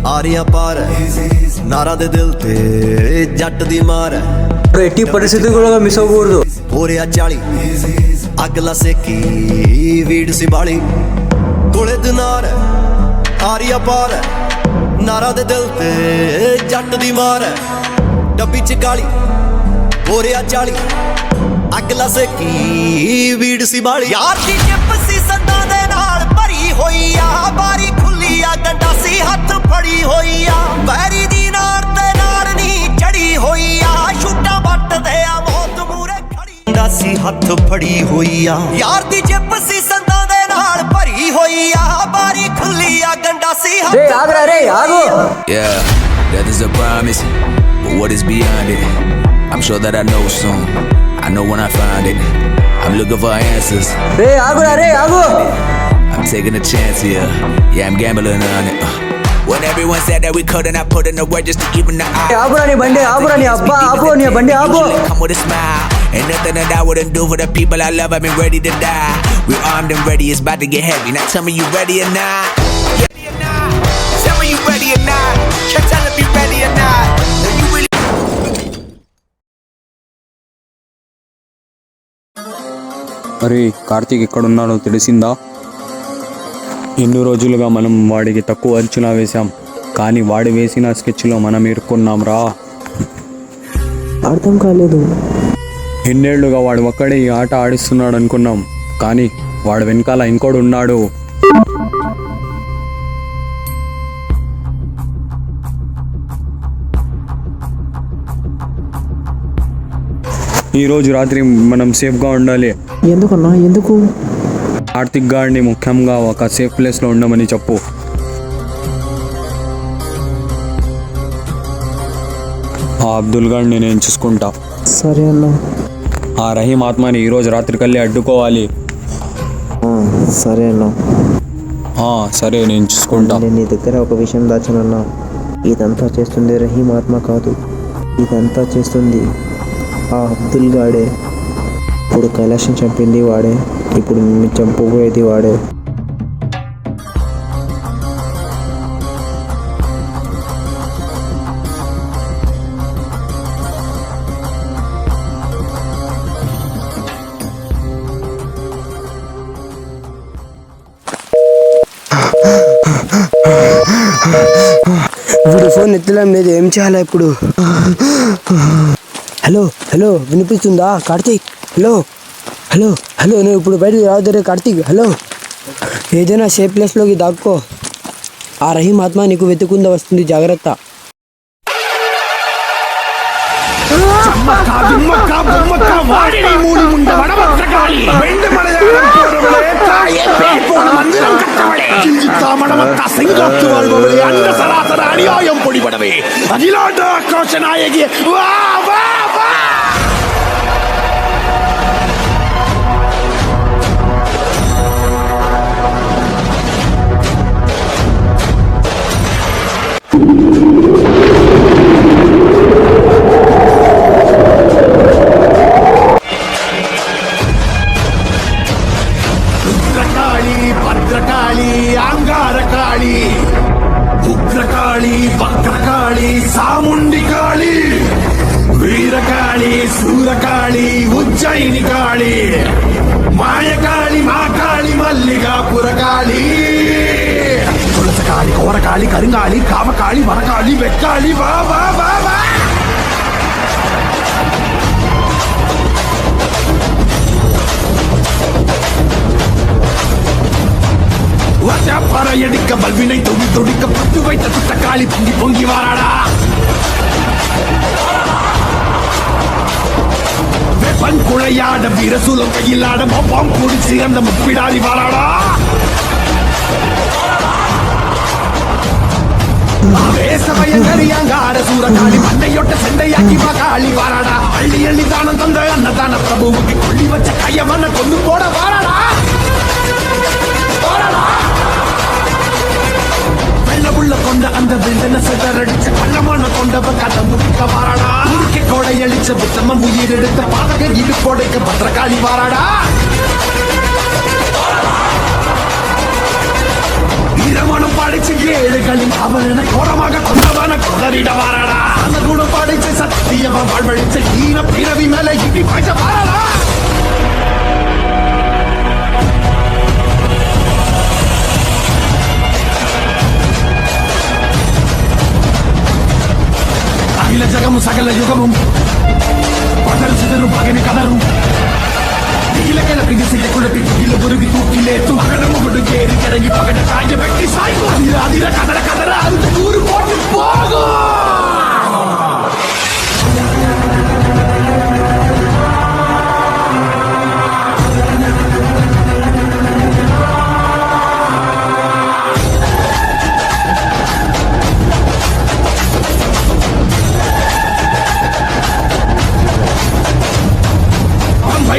ਆਰੀਆਂ ਪਾਰ ਨਾਰਾ ਦੇ ਦਿਲ ਤੇ ਜੱਟ ਦੀ ਮਾਰ ఎట్టి పరిస్థితి కూడా మిస్ అవ్వకూడదు ਹੋਰਿਆ 40 ਅਗਲਾ ਸੇਕੀ ਵੀੜ ਸੀ ਬਾਲੀ ਕੋਲੇ ਦਿਨਾਰ ਆਰੀਆ ਪਾਰ ਹੈ ਨਾਰਾ ਦੇ ਦਿਲ ਤੇ ਜੱਟ ਦੀ ਮਾਰ ਹੈ ਡੱਬੀ ਚ ਕਾਲੀ ਬੋਰਿਆ 40 ਅਗਲਾ ਸੇਕੀ ਵੀੜ ਸੀ ਬਾਲੀ ਯਾਰ ਦੀ ਚਿੱਪ ਸੀ ਸੰਦਾਂ ਦੇ ਨਾਲ ਭਰੀ ਹੋਈ ਆ ਬਾਰੀ ਖੁੱਲੀ ਆ ਗੰਡਾਸੀ ਹੱਥ ਫੜੀ ਹੋਈ ਆ ਬੈਰੀ ਦੀ ਨਾੜ ਤੇ ਨਾੜ ਨਹੀਂ ਚੜੀ ਹੋਈ ਆ ਛੁੱਟਾ ਵੱਟਦੇ ਆ ਮੌਤ ਮੂਰੇ ਖੜੀ ਗੰਡਾਸੀ ਹੱਥ ਫੜੀ ਹੋਈ ਆ ਯਾਰ ਦੀ ਚਿੱਪ ਸੀ ਸੰਦਾਂ ਦੇ ਨਾਲ ਭਰੀ ਹੋਈ ਆ ਬਾਰੀ ਖੁੱਲੀ ਆ ਗੰਡਾਸੀ ਹੱਥ రే ఆగురా రే ఆగు Yeah, that is a promise. But what is beyond it? I'm sure that I know soon. I know when I find it. I'm looking for answers. రే ఆగురా రే ఆగు I'm taking a chance here. Yeah, I'm gambling on it. When everyone said that we couldn't, I put in the work just to even the eye. ఆగురా నీ బండి ఆగురా నీ అబ్బా ఆపు నీ బండి ఆపు Come with a smile. Ain't nothing that I wouldn't do for the people I love. I've been ready to die. We're armed and ready. It's about to get heavy. Now tell me you ready or not. Ready or not? Tell me you ready or not. Can't tell if you ready or not. No, you really. అరే కార్తీక్ ఎక్కడున్నాడో తెలిసిందా? ఎన్నో రోజులుగా మనం వాడికి తక్కువ అంచనా వేశాం, కానీ వాడు వేసిన స్కెచ్లో మనం ఇరుక్కున్నాం రా. అర్థం కాలేదు. ఎన్నేళ్లుగా వాడు ఒక్కడే ఈ ఆట ఆడిస్తున్నాడు అనుకున్నాం, కానీ వాడు వెనకాల ఇంకోడు ఉన్నాడు. ఈరోజు రాత్రి మనం సేఫ్గా ఉండాలి. ఎందుకన్నా ఎందుకు? కార్తిక్ గాడిని ముఖ్యంగా ఒక సేఫ్ ప్లేస్లో ఉండమని చెప్పు. ఆ అబ్దుల్ గాడిని నేను చూసుకుంటా. సరే అన్నా. ఆ రహీం ఆత్మని ఈరోజు రాత్రికల్లి అడ్డుకోవాలి. సరే అన్నా. సరే నేను చూసుకుంటా. నేను నీ దగ్గర ఒక విషయం దాచానన్నా. ఇదంతా చేస్తుంది రహీం ఆత్మ కాదు, ఇదంతా చేస్తుంది ఆ అబ్దుల్ గాడే. ఇప్పుడు కైలాసం చంపింది వాడే, ఇప్పుడు నిన్ను చంపబోయేది వాడే. వీడు ఫోన్ ఎత్తడం లేదు, ఏం చేయాలా ఇప్పుడు? హలో హలో వినిపిస్తుందా కార్తీక్? హలో హలో హలో నువ్వు ఇప్పుడు బయటకు రావద్దురే కార్తీక్. హలో ఏదైనా సేఫ్ ప్లేస్లోకి దాక్కో. ఆ రహీం ఆత్మ నీకు వెతుకుందా వస్తుంది, జాగ్రత్త. அநியாயம் பொடிபடவே அகிலாண்ட ஆக்ரோஷ நாயகி வா வா வா. రుద్రకాళి భద్రకాళి అంగారకాళి ఉగ్రకాళి వక్రకాళి సాముండి కాళి వీరకాళి శూరకాళి ఉజ్జయిని కాళి మాయకాళి మాకాళి మల్లికాపురకాళి తులసకాళి కోరకాళి కరింగాళి కామకాళి వరకాళి వెక్కాళి వా వా వా వా. பறையடிக்க பல்வினை தொடி தொடிக்க பத்து வைத்த சுட்ட காளி பொங்கி பொங்கி வாராடா. வெப்பன் குழையாட வீரசூலம் கையிலாட மொப்பம் கூடி சிறந்த முப்பிடாதி வாராடா. வேசமயங்கரியாங்கார சூரகாளி மண்டையொட்ட செண்டையாக்கி மகாளி வாராடா. அள்ளி அள்ளி தானம் தந்த அன்னதான பிரபுவுக்கு கொள்ளி வச்ச கையமன கொண்டு போட வாராடா. உள்ள கொண்ட அந்த விந்தன சிதறடிச்ச கள்ளமான கொண்டவ கதை முடிக்க வாராடா. உருக்கி கோடை அழிச்ச புத்தம உயிர் எடுத்த பாதக இடு கோடைக்க பத்திரகாளி வாராடா. இரமணம் பாடிச்சு ஏழுகளின் அவன கோரமாக கொண்டவன கொடரிட வாராடா. அந்த குணம் பாடிச்சு சத்தியவ வாழ்வழிச்ச ஈன பிறவி மேல இடி பாய்ச்ச வாராடா. అఖిల జగము సకల యుగము పదరు సిదరు పగని కదరు దిగిలకెల పిగిసి ఎకులటి దిగిల బురుగి తూకిలేతు మగనముడు చేరి కరగి పగడ కాయ పెట్టి సాయి అదిర కదర కదర అది ఊరు కోటి పోగు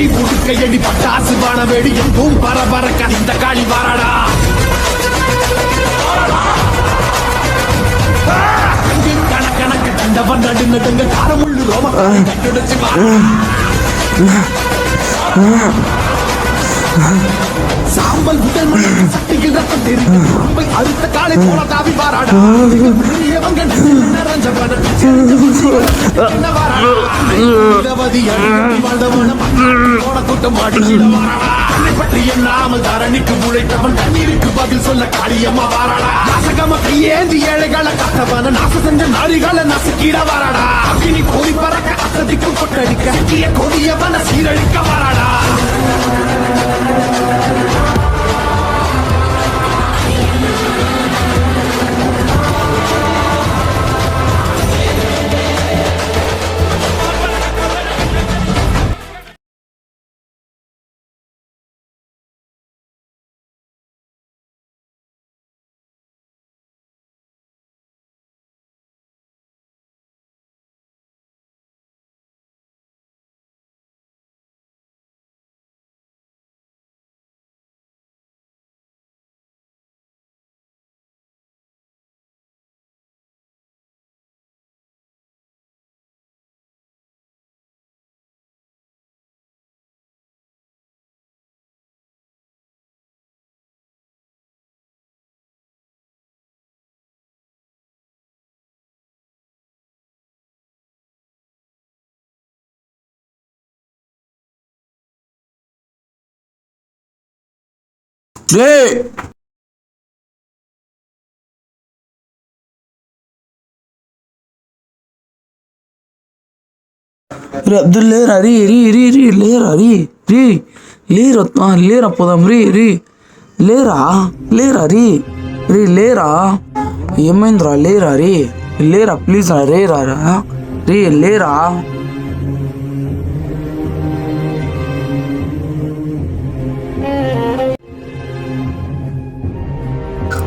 புடுக்கையடி பட்டாசு வான வெடி எங்கும் பரபர கந்த காளி வாராடா கணக்கு கண்டவன் நடு நடுங்க காரமுள்ளு ரோம கட்டுடைச்சு சாம்பல் உடல் சக்திகள் ரத்தம் தெரியும் அடுத்த காலை போல தாவி வாராடா பற்றி எண்ணாமல் தரணிக்கு உழைத்தவன் கண்ணீருக்கு பதில் சொல்ல காரியமா வாராடா நாசகம கையேந்தி ஏழைகளை காத்தவன நாச செஞ்ச நாரிகளை நசுக்கிட வாராடா அக்கினி கோரி பறக்க அசதிக்கு கொட்டடிக்க சிக்கிய கொடியவன சீரழிக்க வாராடா రే అబ్దుల్ లేరా రీ రీ రీ రీ లేరా రీ రీ లేరా లేరా పోదాం రీ రీ లేరా లేరా రీ రీ లేరా ఏమైందిరా లేరా రీ లేరా ప్లీజ్ రా రే రా రీ లేరా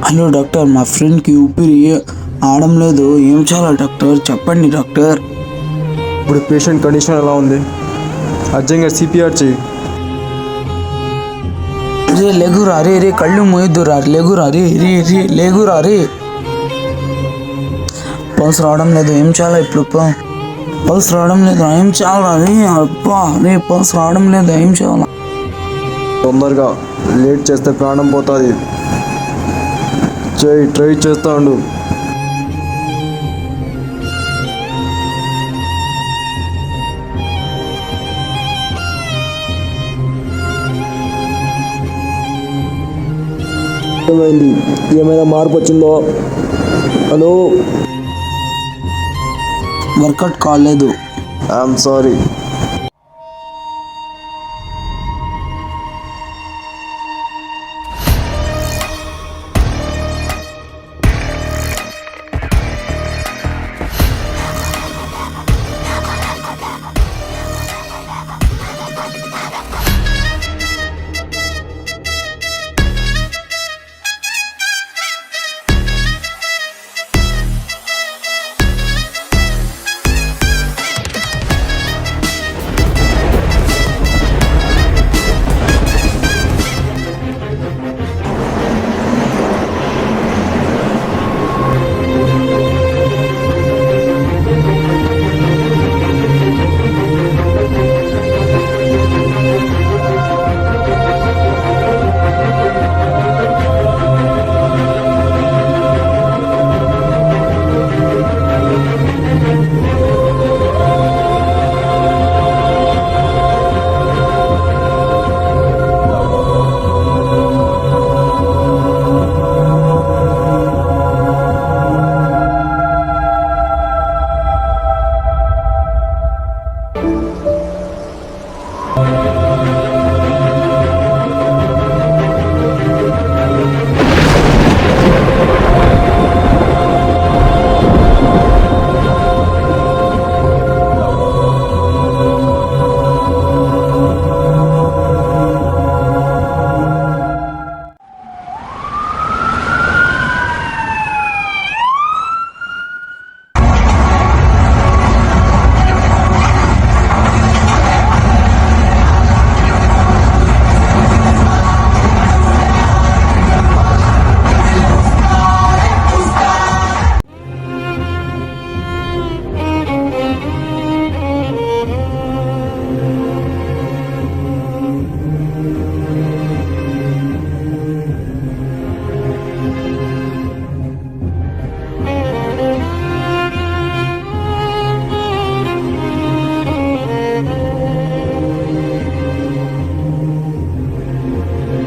హలో డాక్టర్ మా ఫ్రెండ్కి ఊపిరి ఆడడం లేదు ఏం చేయాలి డాక్టర్ చెప్పండి డాక్టర్ ఇప్పుడు పేషెంట్ కండిషన్ ఎలా ఉంది అర్జెంట్గా సిపిఆర్ చెయ్యి రే లేగురా రే రే కళ్ళు మోయద్దురా లేగురా రే రే రే లేగురా రే పల్స్ రావడం లేదు ఏం చేయాలి ఇప్పుడు పల్స్ రావడం లేదు ఏం చేయాలా రే అబ్బా రే పల్స్ రావడం లేదు ఏం చేయాలా తొందరగా లేట్ చేస్తే ప్రాణం పోతుంది చేయి ట్రై చేస్తా ఉండు ఏమైంది ఏమైనా మార్పు వచ్చిందో హలో వర్కౌట్ కాలేదు ఐఎమ్ సారీ